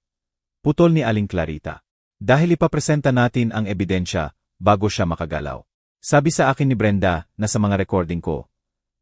Putol ni Aling Clarita. Dahil ipapresenta natin ang ebidensya bago siya makagalaw. Sabi sa akin ni Brenda na sa mga recording ko,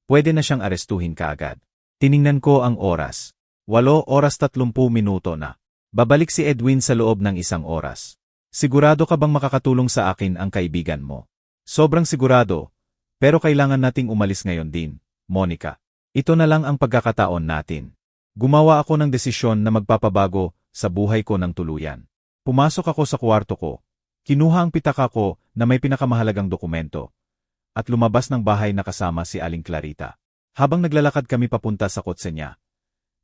pwede na siyang arestuhin kaagad. Tiningnan ko ang oras. 8:30 na. Babalik si Edwin sa loob ng 1 oras. Sigurado ka bang makakatulong sa akin ang kaibigan mo? Sobrang sigurado, pero kailangan nating umalis ngayon din, Monica. Ito na lang ang pagkakataon natin. Gumawa ako ng desisyon na magpapabago sa buhay ko ng tuluyan. Pumasok ako sa kwarto ko, kinuha ang pitaka ko na may pinakamahalagang dokumento, at lumabas ng bahay na kasama si Aling Clarita. Habang naglalakad kami papunta sa kotse niya,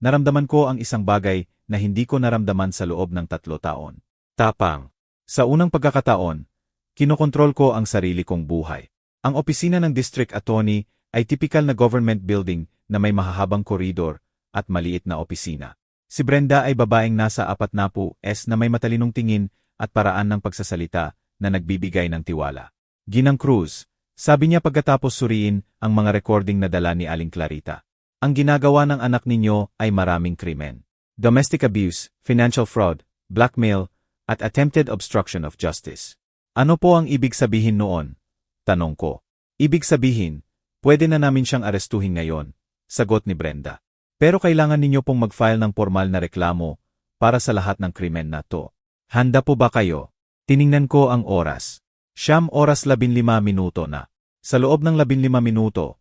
naramdaman ko ang isang bagay na hindi ko naramdaman sa loob ng 3 taon. Tapang. Sa unang pagkakataon, kinokontrol ko ang sarili kong buhay. Ang opisina ng district attorney ay tipikal na government building na may mahahabang koridor at maliit na opisina. Si Brenda ay babaeng nasa 40s na may matalinong tingin at paraan ng pagsasalita na nagbibigay ng tiwala. Ginang Cruz, sabi niya pagkatapos suriin ang mga recording na dala ni Aling Clarita. Ang ginagawa ng anak ninyo ay maraming krimen. Domestic abuse, financial fraud, blackmail, at attempted obstruction of justice. Ano po ang ibig sabihin noon? Tanong ko. Ibig sabihin, pwede na namin siyang arestuhin ngayon, sagot ni Brenda. Pero kailangan ninyo pong mag-file ng formal na reklamo para sa lahat ng krimen na to. Handa po ba kayo? Tiningnan ko ang oras. 9:15 na. Sa loob ng 15 minuto,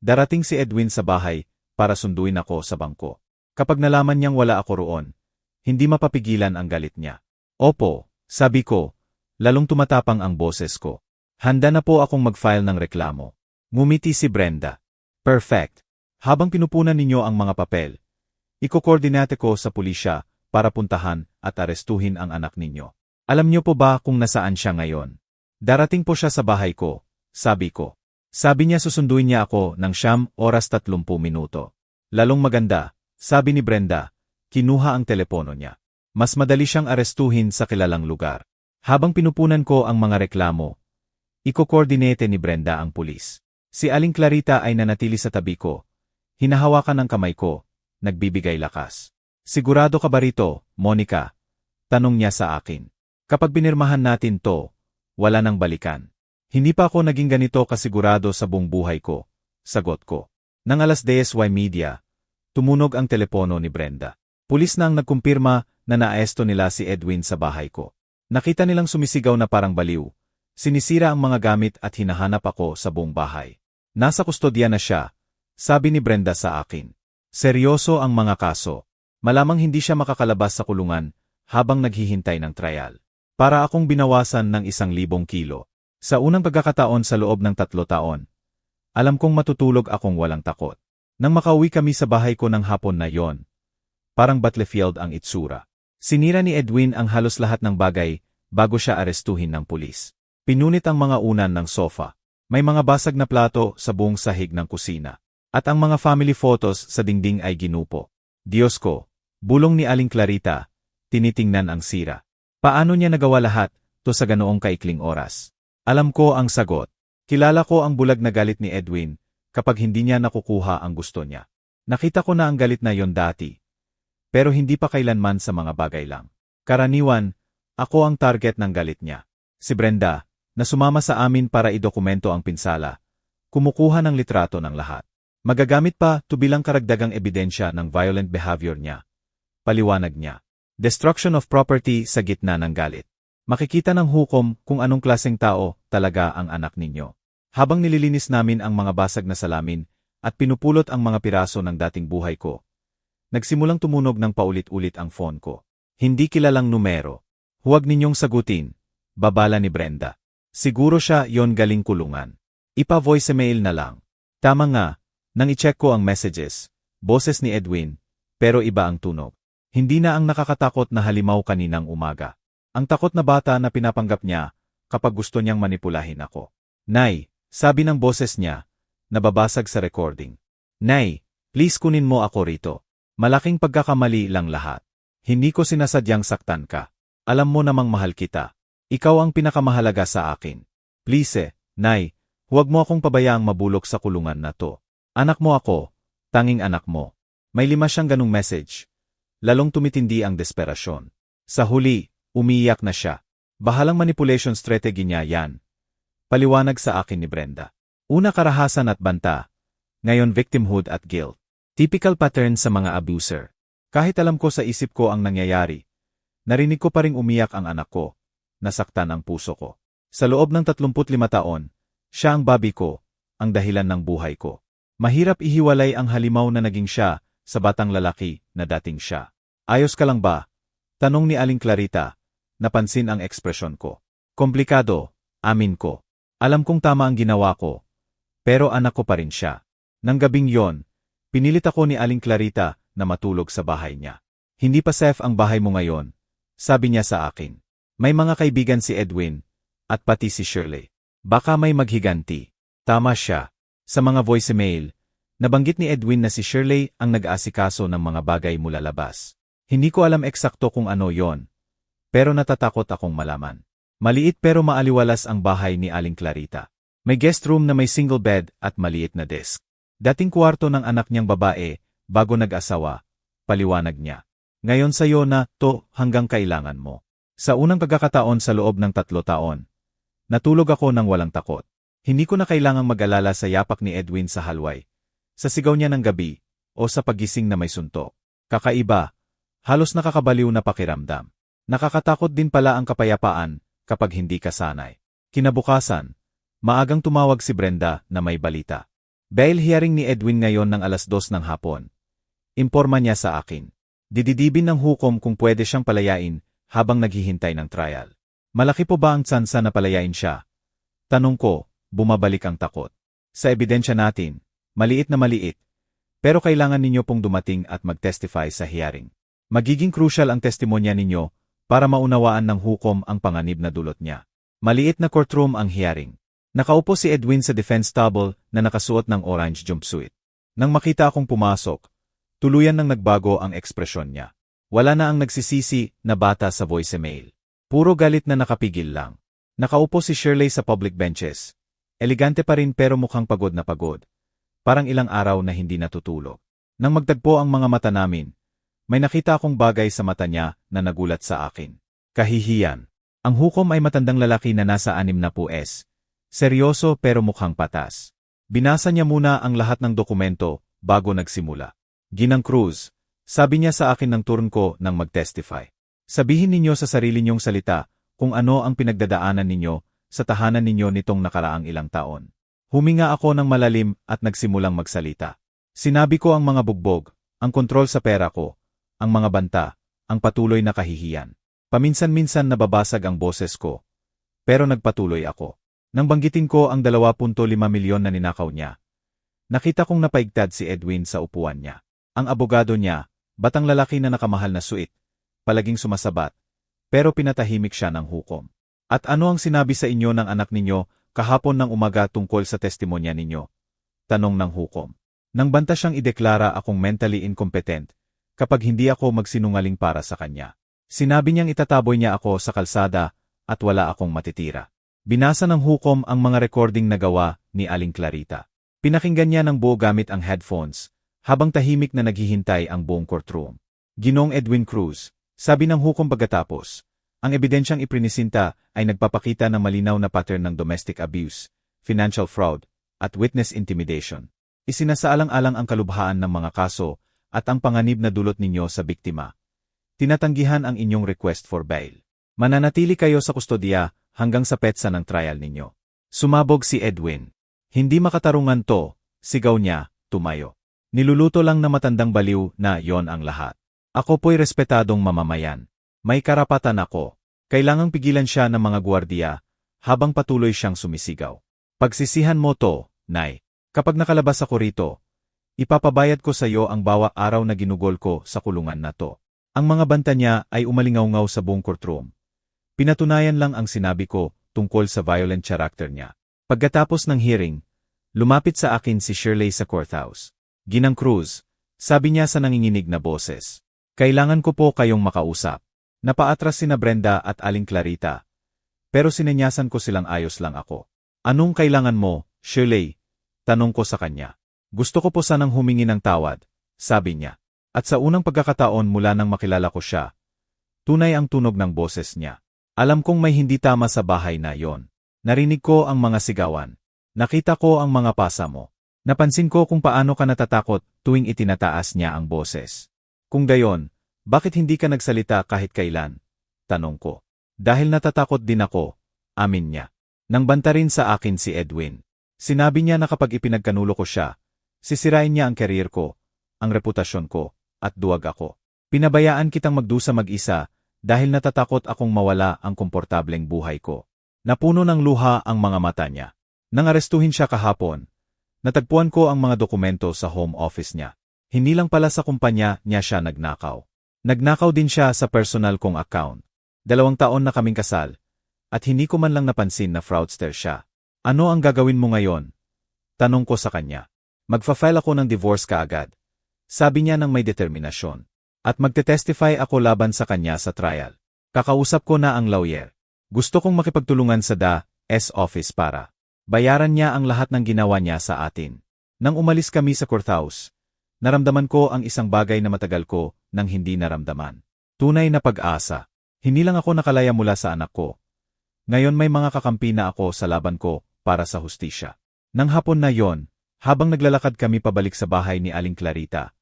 darating si Edwin sa bahay para sunduin ako sa bangko. Kapag nalaman niyang wala ako roon, hindi mapapigilan ang galit niya. Opo, sabi ko, lalong tumatapang ang boses ko. Handa na po akong mag-file ng reklamo. Ngumiti si Brenda. Perfect. Habang pinupunan ninyo ang mga papel, iko-koordinate ko sa pulisya para puntahan at arestuhin ang anak ninyo. Alam niyo po ba kung nasaan siya ngayon? Darating po siya sa bahay ko, sabi ko. Sabi niya susunduin niya ako ng 9:30. Lalong maganda, sabi ni Brenda, kinuha ang telepono niya. Mas madali siyang arestuhin sa kilalang lugar. Habang pinupunan ko ang mga reklamo, iko-koordinate ni Brenda ang pulis. Si Aling Clarita ay nanatili sa tabi ko. Hinahawakan ang kamay ko, nagbibigay lakas. Sigurado ka ba rito, Monica? Tanong niya sa akin. Kapag binirmahan natin to, wala nang balikan. Hindi pa ako naging ganito kasigurado sa buong buhay ko, sagot ko. Nang 10:00 media, tumunog ang telepono ni Brenda. Pulis na ang nagkumpirma na naaresto nila si Edwin sa bahay ko. Nakita nilang sumisigaw na parang baliw. Sinisira ang mga gamit at hinahanap ako sa buong bahay. Nasa kustodya na siya, sabi ni Brenda sa akin. Seryoso ang mga kaso. Malamang hindi siya makakalabas sa kulungan habang naghihintay ng trial. Para akong binawasan ng 1,000 kilo. Sa unang pagkakataon sa loob ng 3 taon, alam kong matutulog akong walang takot. Nang makauwi kami sa bahay ko ng hapon na yon, parang battlefield ang itsura. Sinira ni Edwin ang halos lahat ng bagay bago siya arestuhin ng pulis. Pinunit ang mga unan ng sofa. May mga basag na plato sa buong sahig ng kusina. At ang mga family photos sa dingding ay ginupo. Diyos ko, bulong ni Aling Clarita, tinitingnan ang sira. Paano niya nagawa lahat to sa ganoong kaikling oras? Alam ko ang sagot. Kilala ko ang bulag na galit ni Edwin kapag hindi niya nakukuha ang gusto niya. Nakita ko na ang galit na yon dati. Pero hindi pa kailanman sa mga bagay lang. Karaniwan, ako ang target ng galit niya. Si Brenda, na sumama sa amin para idokumento ang pinsala, kumukuha ng litrato ng lahat. Magagamit pa to bilang karagdagang ebidensya ng violent behavior niya. Paliwanag niya. Destruction of property sa gitna ng galit. Makikita ng hukom kung anong klaseng tao talaga ang anak ninyo. Habang nililinis namin ang mga basag na salamin at pinupulot ang mga piraso ng dating buhay ko, nagsimulang tumunog ng paulit-ulit ang phone ko. Hindi kilalang numero. Huwag ninyong sagutin, babala ni Brenda. Siguro siya yon galing kulungan. Ipa-voicemail na lang. Tama nga, nang i-check ko ang messages, boses ni Edwin, pero iba ang tunog. Hindi na ang nakakatakot na halimaw kaninang umaga. Ang takot na bata na pinapanggap niya kapag gusto niyang manipulahin ako. Nay, sabi ng boses niya, nababasag sa recording. Nay, please kunin mo ako rito. Malaking pagkakamali lang lahat. Hindi ko sinasadyang saktan ka. Alam mo namang mahal kita. Ikaw ang pinakamahalaga sa akin. Please, Nay, huwag mo akong pabayaang mabulok sa kulungan na to. Anak mo ako, tanging anak mo. May 5 siyang ganung message. Lalong tumitindi ang desperasyon. Sa huli, umiiyak na siya. Bahalang manipulation strategy niya yan. Paliwanag sa akin ni Brenda. Una karahasan at banta. Ngayon victimhood at guilt. Typical pattern sa mga abuser. Kahit alam ko sa isip ko ang nangyayari, narinig ko pa ring umiyak ang anak ko. Nasaktan ang puso ko. Sa loob ng 35 taon, siya ang babi ko, ang dahilan ng buhay ko. Mahirap ihiwalay ang halimaw na naging siya sa batang lalaki na dating siya. Ayos ka lang ba? Tanong ni Aling Clarita. Napansin ang ekspresyon ko. Komplikado, amin ko. Alam kong tama ang ginawa ko, pero anak ko pa rin siya. Nang gabing yon, pinilit ako ni Aling Clarita na matulog sa bahay niya. Hindi pa safe ang bahay mo ngayon, sabi niya sa akin. May mga kaibigan si Edwin, at pati si Shirley. Baka may maghiganti. Tama siya. Sa mga voicemail, nabanggit ni Edwin na si Shirley ang nag-aasikaso ng mga bagay mula labas. Hindi ko alam eksakto kung ano yon, pero natatakot akong malaman. Maliit pero maaliwalas ang bahay ni Aling Clarita. May guest room na may single bed at maliit na desk. Dating kwarto ng anak niyang babae bago nag-asawa, paliwanag niya. Ngayon sa'yo na to hanggang kailangan mo. Sa unang pagkakataon sa loob ng 3 taon, natulog ako ng walang takot. Hindi ko na kailangang mag-alala sa yapak ni Edwin sa halway, sa sigaw niya ng gabi, o sa pagising na may suntok. Kakaiba, halos nakakabaliw na pakiramdam. Nakakatakot din pala ang kapayapaan kapag hindi ka sanay. Kinabukasan, maagang tumawag si Brenda na may balita. Bail hearing ni Edwin ngayon ng 2:00 ng hapon. Imporma niya sa akin. Dididibin ng hukom kung pwede siyang palayain habang naghihintay ng trial. Malaki po ba ang tsansa na palayain siya? Tanong ko, bumabalik ang takot. Sa ebidensya natin, maliit na maliit, pero kailangan ninyo pong dumating at mag-testify sa hearing. Magiging crucial ang testimonya ninyo para maunawaan ng hukom ang panganib na dulot niya. Maliit na courtroom ang hearing. Nakaupo si Edwin sa defense table na nakasuot ng orange jumpsuit. Nang makita akong pumasok, tuluyan nang nagbago ang ekspresyon niya. Wala na ang nagsisisi na bata sa voicemail. Puro galit na nakapigil lang. Nakaupo si Shirley sa public benches. Elegante pa rin pero mukhang pagod na pagod. Parang ilang araw na hindi natutulog. Nang magtagpo ang mga mata namin, may nakita akong bagay sa mata niya na nagulat sa akin. Kahihiyan. Ang hukom ay matandang lalaki na nasa 60s. Seryoso pero mukhang patas. Binasa niya muna ang lahat ng dokumento bago nagsimula. Ginang Cruz, sabi niya sa akin ng turn ko nang mag-testify. Sabihin ninyo sa sarili niyong salita kung ano ang pinagdadaanan ninyo sa tahanan ninyo nitong nakaraang ilang taon. Huminga ako ng malalim at nagsimulang magsalita. Sinabi ko ang mga bugbog, ang kontrol sa pera ko, ang mga banta, ang patuloy na kahihiyan. Paminsan-minsan nababasag ang boses ko. Pero nagpatuloy ako. Nang banggitin ko ang 2.5 milyon na ninakaw niya, nakita kong napaigtad si Edwin sa upuan niya. Ang abogado niya, batang lalaki na nakamahal na suit, palaging sumasabat, pero pinatahimik siya ng hukom. At ano ang sinabi sa inyo ng anak ninyo kahapon ng umaga tungkol sa testimonya ninyo? Tanong ng hukom. Nang banta siyang ideklara akong mentally incompetent, kapag hindi ako magsinungaling para sa kanya. Sinabi niyang itataboy niya ako sa kalsada at wala akong matitira. Binasa ng hukom ang mga recording na gawa ni Aling Clarita. Pinakinggan niya ng buo gamit ang headphones, habang tahimik na naghihintay ang buong courtroom. Ginoong Edwin Cruz, sabi ng hukom pagkatapos, ang ebidensyang iprinisinta ay nagpapakita ng malinaw na pattern ng domestic abuse, financial fraud, at witness intimidation. Isinasaalang-alang ang kalubhaan ng mga kaso at ang panganib na dulot ninyo sa biktima. Tinatanggihan ang inyong request for bail. Mananatili kayo sa kustodiya hanggang sa petsa ng trial ninyo. Sumabog si Edwin. Hindi makatarungan to, sigaw niya, tumayo. Niluluto lang na matandang baliw na yon ang lahat. Ako po'y respetadong mamamayan. May karapatan ako. Kailangang pigilan siya ng mga gwardiya habang patuloy siyang sumisigaw. Pagsisihan mo to, Nay. Kapag nakalabas ako rito, ipapabayad ko sa iyo ang bawat araw na ginugol ko sa kulungan na to. Ang mga banta niya ay umalingaw-ngaw sa buong courtroom. Pinatunayan lang ang sinabi ko tungkol sa violent character niya. Pagkatapos ng hearing, lumapit sa akin si Shirley sa courthouse. Ginang Cruz, sabi niya sa nanginginig na boses. Kailangan ko po kayong makausap. Napaatras sina Brenda at Aling Clarita. Pero sinenyasan ko silang ayos lang ako. Anong kailangan mo, Shirley? Tanong ko sa kanya. Gusto ko po sanang humingi ng tawad, sabi niya. At sa unang pagkakataon mula nang makilala ko siya, tunay ang tunog ng boses niya. Alam kong may hindi tama sa bahay na yon. Narinig ko ang mga sigawan. Nakita ko ang mga pasa mo. Napansin ko kung paano ka natatakot tuwing itinataas niya ang boses. Kung gayon, bakit hindi ka nagsalita kahit kailan? Tanong ko. Dahil natatakot din ako, amin niya. Nang banta rin sa akin si Edwin. Sinabi niya na kapag ipinagkanulo ko siya, sisirain niya ang career ko, ang reputasyon ko, at duwag ako. Pinabayaan kitang magdusa mag-isa dahil natatakot akong mawala ang komportableng buhay ko. Napuno ng luha ang mga mata niya. Nang arestuhin siya kahapon, natagpuan ko ang mga dokumento sa home office niya. Hindi lang pala sa kumpanya niya siya nagnakaw. Nagnakaw din siya sa personal kong account. 2 taon na kaming kasal, at hindi ko man lang napansin na fraudster siya. Ano ang gagawin mo ngayon? Tanong ko sa kanya. Magfa-file ako ng divorce kaagad. Sabi niya ng may determinasyon. At magte-testify ako laban sa kanya sa trial. Kakausap ko na ang lawyer. Gusto kong makipagtulungan sa DA's office para bayaran niya ang lahat ng ginawa niya sa atin. Nang umalis kami sa courthouse, naramdaman ko ang isang bagay na matagal ko nang hindi naramdaman. Tunay na pag-asa. Hindi lang ako nakalaya mula sa anak ko. Ngayon may mga kakampi na ako sa laban ko para sa hustisya. Nang hapon na yon, habang naglalakad kami pabalik sa bahay ni Aling Clarita,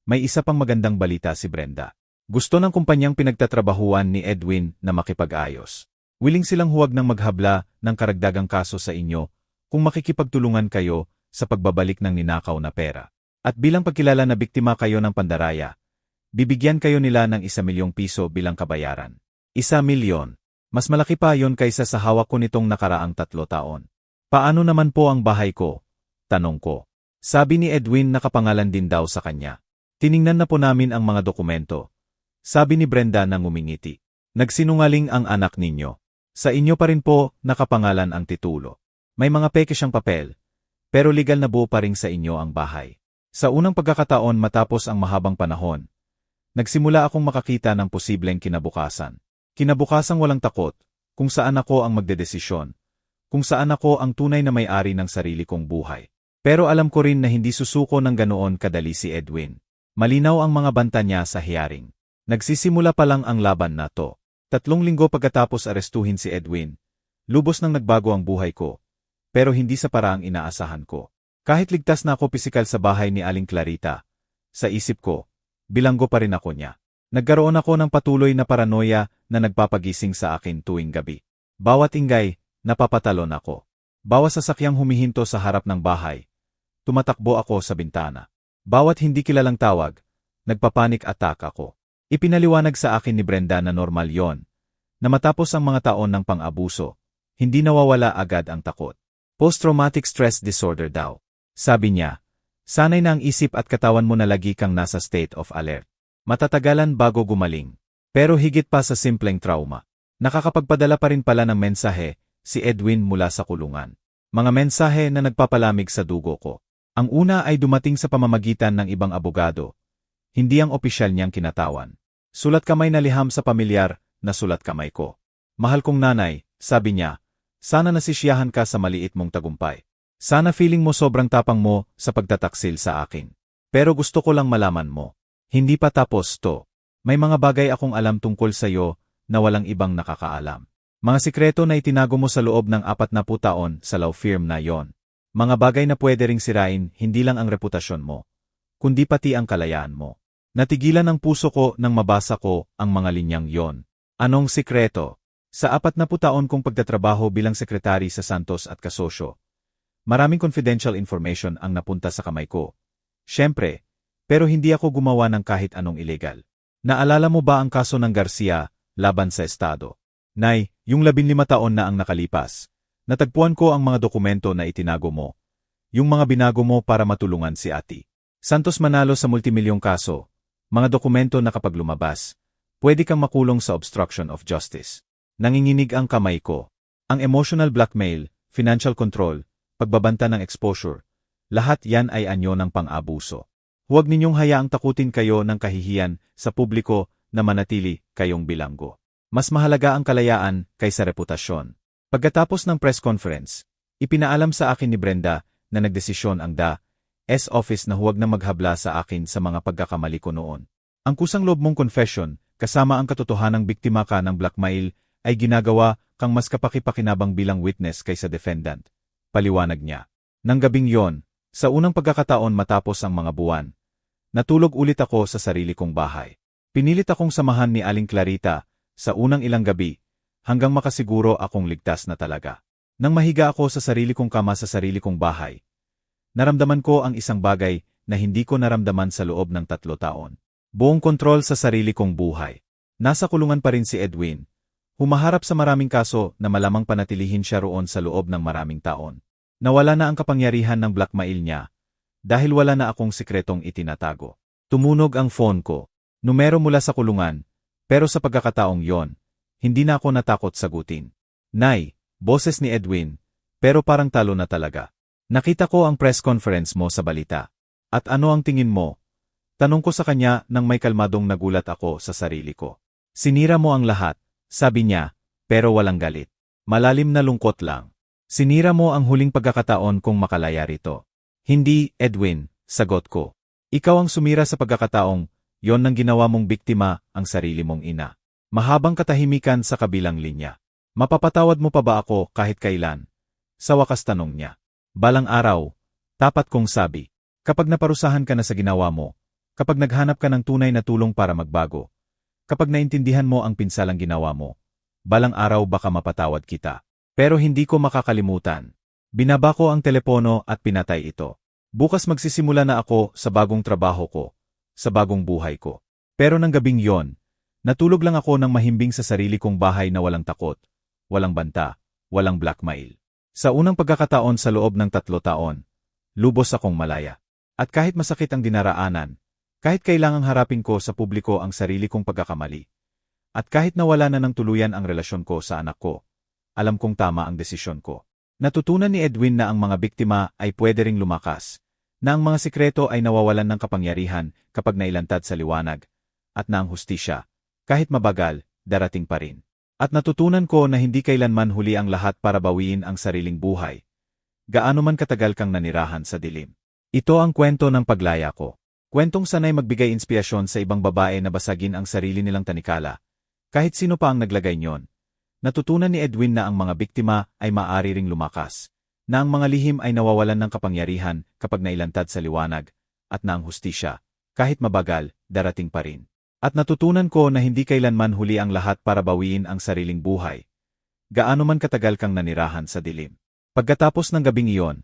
may isa pang magandang balita si Brenda. Gusto ng kumpanyang pinagtatrabahuan ni Edwin na makipag-ayos. Willing silang huwag ng maghabla ng karagdagang kaso sa inyo kung makikipagtulungan kayo sa pagbabalik ng ninakaw na pera. At bilang pagkilala na biktima kayo ng pandaraya, bibigyan kayo nila ng 1,000,000 piso bilang kabayaran. 1,000,000. Mas malaki pa yon kaysa sa hawak ko nitong nakaraang 3 taon. Paano naman po ang bahay ko? Tanong ko. Sabi ni Edwin na kapangalan din daw sa kanya. Tiningnan na po namin ang mga dokumento. Sabi ni Brenda na ngumingiti. Nagsinungaling ang anak ninyo. Sa inyo pa rin po nakapangalan ang titulo. May mga peke siyang papel, pero legal na buo pa rin sa inyo ang bahay. Sa unang pagkakataon matapos ang mahabang panahon, nagsimula akong makakita ng posibleng kinabukasan. Kinabukasang walang takot, kung saan ako ang magdedesisyon, kung saan ako ang tunay na may-ari ng sarili kong buhay. Pero alam ko rin na hindi susuko ng ganoon kadali si Edwin. Malinaw ang mga banta niya sa hearing. Nagsisimula pa lang ang laban na to. 3 linggo pagkatapos arestuhin si Edwin, lubos nang nagbago ang buhay ko, pero hindi sa paraang inaasahan ko. Kahit ligtas na ako pisikal sa bahay ni Aling Clarita, sa isip ko, bilanggo pa rin ako niya. Nagkaroon ako ng patuloy na paranoia na nagpapagising sa akin tuwing gabi. Bawat ingay, napapatalon ako. Bawat sasakyang humihinto sa harap ng bahay, tumatakbo ako sa bintana. Bawat hindi kilalang tawag, nagpapanik attack ako. Ipinaliwanag sa akin ni Brenda na normal yon, na matapos ang mga taon ng pang-abuso, hindi nawawala agad ang takot. Post-traumatic stress disorder daw. Sabi niya, sanay na ang isip at katawan mo na lagi kang nasa state of alert. Matatagalan bago gumaling. Pero higit pa sa simpleng trauma, nakakapagpadala pa rin pala ng mensahe si Edwin mula sa kulungan. Mga mensahe na nagpapalamig sa dugo ko. Ang una ay dumating sa pamamagitan ng ibang abogado, hindi ang opisyal niyang kinatawan. Sulat kamay na liham sa pamilyar na sulat kamay ko. Mahal kong nanay, sabi niya, sana nasisiyahan ka sa maliit mong tagumpay. Sana feeling mo sobrang tapang mo sa pagtataksil sa akin. Pero gusto ko lang malaman mo. Hindi pa tapos to. May mga bagay akong alam tungkol sa iyo na walang ibang nakakaalam. Mga sikreto na itinago mo sa loob ng 40 taon sa law firm na yon. Mga bagay na pwede ring sirain hindi lang ang reputasyon mo, kundi pati ang kalayaan mo. Natigilan ang puso ko nang mabasa ko ang mga linyang yon. Anong sikreto? Sa 40 taon kong pagtatrabaho bilang sekretary sa Santos at Kasosyo, maraming confidential information ang napunta sa kamay ko. Siyempre, pero hindi ako gumawa ng kahit anong illegal. Naalala mo ba ang kaso ng Garcia laban sa Estado? Nay, yung 15 taon na ang nakalipas. Natagpuan ko ang mga dokumento na itinago mo. Yung mga binago mo para matulungan si Ati. Santos manalo sa multimilyong kaso. Mga dokumento na kapag lumabas, pwede kang makulong sa obstruction of justice. Nanginginig ang kamay ko. Ang emotional blackmail, financial control, pagbabanta ng exposure, lahat yan ay anyo ng pang-abuso. Huwag ninyong hayaang takutin kayo ng kahihiyan sa publiko na manatili kayong bilanggo. Mas mahalaga ang kalayaan kaysa reputasyon. Pagkatapos ng press conference, ipinaalam sa akin ni Brenda na nagdesisyon ang DA's office na huwag na maghabla sa akin sa mga pagkakamali ko noon. Ang kusang loob mong confession, kasama ang katotohanang biktima ka ng blackmail, ay ginagawa kang mas kapakipakinabang bilang witness kaysa defendant. Paliwanag niya. Nang gabing yon, sa unang pagkakataon matapos ang mga buwan, natulog ulit ako sa sarili kong bahay. Pinilit akong samahan ni Aling Clarita sa unang ilang gabi, hanggang makasiguro akong ligtas na talaga. Nang mahiga ako sa sarili kong kama sa sarili kong bahay, naramdaman ko ang isang bagay na hindi ko naramdaman sa loob ng 3 taon. Buong kontrol sa sarili kong buhay. Nasa kulungan pa rin si Edwin. Humaharap sa maraming kaso na malamang panatilihin siya roon sa loob ng maraming taon. Nawala na ang kapangyarihan ng blackmail niya dahil wala na akong sikretong itinatago. Tumunog ang phone ko. Numero mula sa kulungan, pero sa pagkakataong yon, hindi na ako natakot sagutin. Nay, boses ni Edwin, pero parang talo na talaga. Nakita ko ang press conference mo sa balita. At ano ang tingin mo? Tanong ko sa kanya nang may kalmadong nagulat ako sa sarili ko. Sinira mo ang lahat, sabi niya, pero walang galit. Malalim na lungkot lang. Sinira mo ang huling pagkakataon kong makalaya rito. Hindi, Edwin, sagot ko. Ikaw ang sumira sa pagkakataong, yon nang ginawa mong biktima ang sarili mong ina. Mahabang katahimikan sa kabilang linya. Mapapatawad mo pa ba ako kahit kailan? Sa wakas tanong niya. Balang araw, tapat kong sabi. Kapag naparusahan ka na sa ginawa mo, kapag naghanap ka ng tunay na tulong para magbago, kapag naintindihan mo ang pinsalang ginawa mo, balang araw baka mapatawad kita. Pero hindi ko makakalimutan. Binaba ko ang telepono at pinatay ito. Bukas magsisimula na ako sa bagong trabaho ko, sa bagong buhay ko. Pero nang gabing yon, natulog lang ako ng mahimbing sa sarili kong bahay na walang takot, walang banta, walang blackmail. Sa unang pagkakataon sa loob ng 3 taon, lubos akong malaya. At kahit masakit ang dinaraanan, kahit kailangang harapin ko sa publiko ang sarili kong pagkakamali, at kahit nawala na ng tuluyan ang relasyon ko sa anak ko, alam kong tama ang desisyon ko. Natutunan ni Edwin na ang mga biktima ay pwede ring lumakas, na ang mga sikreto ay nawawalan ng kapangyarihan kapag nailantad sa liwanag, at na ang hustisya, kahit mabagal, darating pa rin. At natutunan ko na hindi kailanman huli ang lahat para bawiin ang sariling buhay. Gaano man katagal kang nanirahan sa dilim. Ito ang kwento ng paglaya ko. Kwentong sanay magbigay inspirasyon sa ibang babae na basagin ang sarili nilang tanikala. Kahit sino pa ang naglagay niyon. Natutunan ni Edwin na ang mga biktima ay maaari ring lumakas, na ang mga lihim ay nawawalan ng kapangyarihan kapag nailantad sa liwanag, at na ang hustisya, kahit mabagal, darating pa rin. At natutunan ko na hindi kailanman huli ang lahat para bawiin ang sariling buhay. Gaano man katagal kang nanirahan sa dilim. Pagkatapos ng gabing iyon,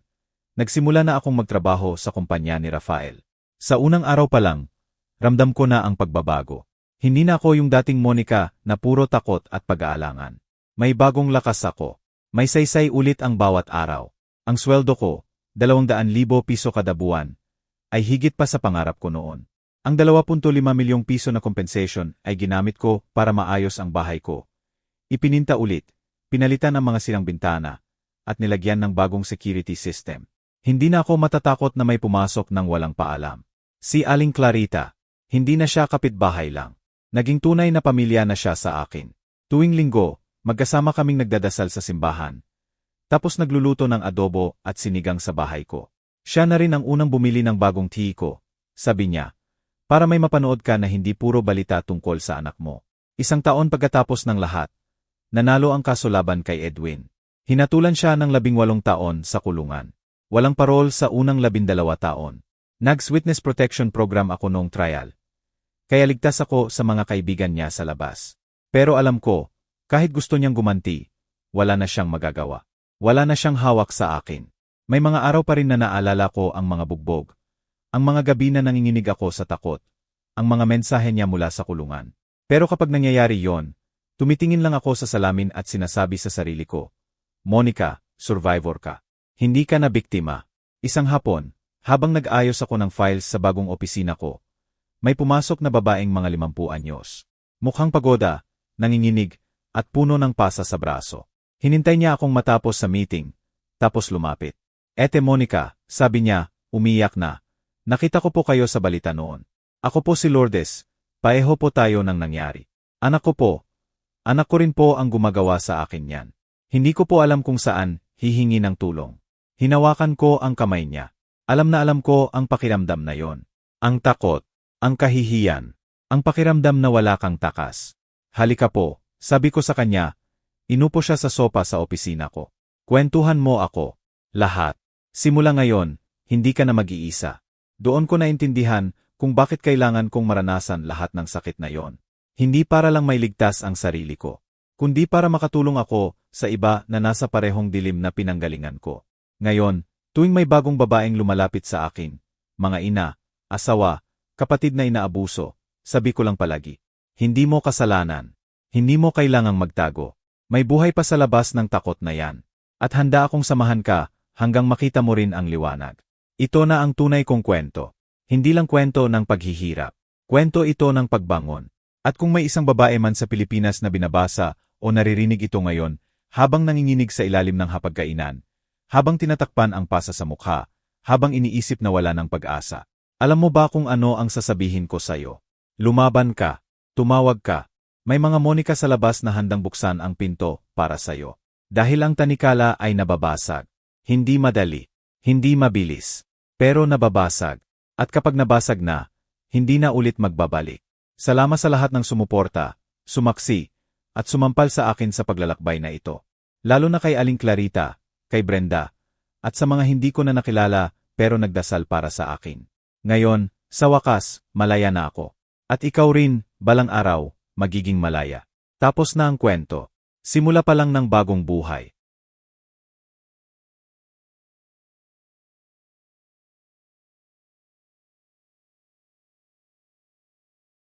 nagsimula na akong magtrabaho sa kumpanya ni Rafael. Sa unang araw pa lang, ramdam ko na ang pagbabago. Hindi na ako yung dating Monica na puro takot at pag-aalangan. May bagong lakas ako. May saysay ulit ang bawat araw. Ang sweldo ko, 200,000 piso kada buwan, ay higit pa sa pangarap ko noon. Ang 2.5 milyong piso na compensation ay ginamit ko para maayos ang bahay ko. Ipininta ulit, pinalitan ang mga sirang bintana, at nilagyan ng bagong security system. Hindi na ako matatakot na may pumasok ng walang paalam. Si Aling Clarita, hindi na siya kapitbahay lang. Naging tunay na pamilya na siya sa akin. Tuwing linggo, magkasama kaming nagdadasal sa simbahan. Tapos nagluluto ng adobo at sinigang sa bahay ko. Siya na rin ang unang bumili ng bagong tihi ko. Sabi niya, para may mapanood ka na hindi puro balita tungkol sa anak mo. 1 taon pagkatapos ng lahat, nanalo ang kaso laban kay Edwin. Hinatulan siya ng 18 taon sa kulungan. Walang parol sa unang 12 taon. Nags-witness protection program ako noong trial. Kaya ligtas ako sa mga kaibigan niya sa labas. Pero alam ko, kahit gusto niyang gumanti, wala na siyang magagawa. Wala na siyang hawak sa akin. May mga araw pa rin na naalala ko ang mga bugbog. Ang mga gabi na nanginginig ako sa takot. Ang mga mensahe niya mula sa kulungan. Pero kapag nangyayari yon, tumitingin lang ako sa salamin at sinasabi sa sarili ko, Monica, survivor ka. Hindi ka na biktima. Isang hapon, habang nag-ayos ako ng files sa bagong opisina ko, may pumasok na babaeng mga 50 anyos. Mukhang pagoda, nanginginig, at puno ng pasa sa braso. Hinintay niya akong matapos sa meeting, tapos lumapit. Ete Monica, sabi niya, umiyak na. Nakita ko po kayo sa balita noon. Ako po si Lourdes, pareho po tayo ng nangyari. Anak ko rin po ang gumagawa sa akin yan. Hindi ko po alam kung saan, hihingi ng tulong. Hinawakan ko ang kamay niya. Alam na alam ko ang pakiramdam na yon. Ang takot, ang kahihiyan, ang pakiramdam na wala kang takas. Halika po. Sabi ko sa kanya, inupo siya sa sopa sa opisina ko. Kwentuhan mo ako. Lahat. Simula ngayon, hindi ka na mag-iisa. Doon ko naintindihan kung bakit kailangan kong maranasan lahat ng sakit na yon. Hindi para lang mailigtas ang sarili ko, kundi para makatulong ako sa iba na nasa parehong dilim na pinanggalingan ko. Ngayon, tuwing may bagong babaeng lumalapit sa akin, mga ina, asawa, kapatid na inaabuso, sabi ko lang palagi, hindi mo kasalanan. Hindi mo kailangang magtago. May buhay pa sa labas ng takot na yan. At handa akong samahan ka hanggang makita mo rin ang liwanag. Ito na ang tunay kong kwento. Hindi lang kwento ng paghihirap. Kwento ito ng pagbangon. At kung may isang babae man sa Pilipinas na binabasa o naririnig ito ngayon, habang nanginginig sa ilalim ng hapagkainan, habang tinatakpan ang pasa sa mukha, habang iniisip na wala ng pag-asa. Alam mo ba kung ano ang sasabihin ko sa'yo? Lumaban ka. Tumawag ka. May mga Monica sa labas na handang buksan ang pinto para sa'yo. Dahil ang tanikala ay nababasag. Hindi madali. Hindi mabilis. Pero nababasag. At kapag nabasag na, hindi na ulit magbabalik. Salamat sa lahat ng sumuporta, sumaksi, at sumampal sa akin sa paglalakbay na ito. Lalo na kay Aling Clarita, kay Brenda, at sa mga hindi ko na nakilala pero nagdasal para sa akin. Ngayon, sa wakas, malaya na ako. At ikaw rin, balang araw, magiging malaya. Tapos na ang kwento. Simula pa lang ng bagong buhay.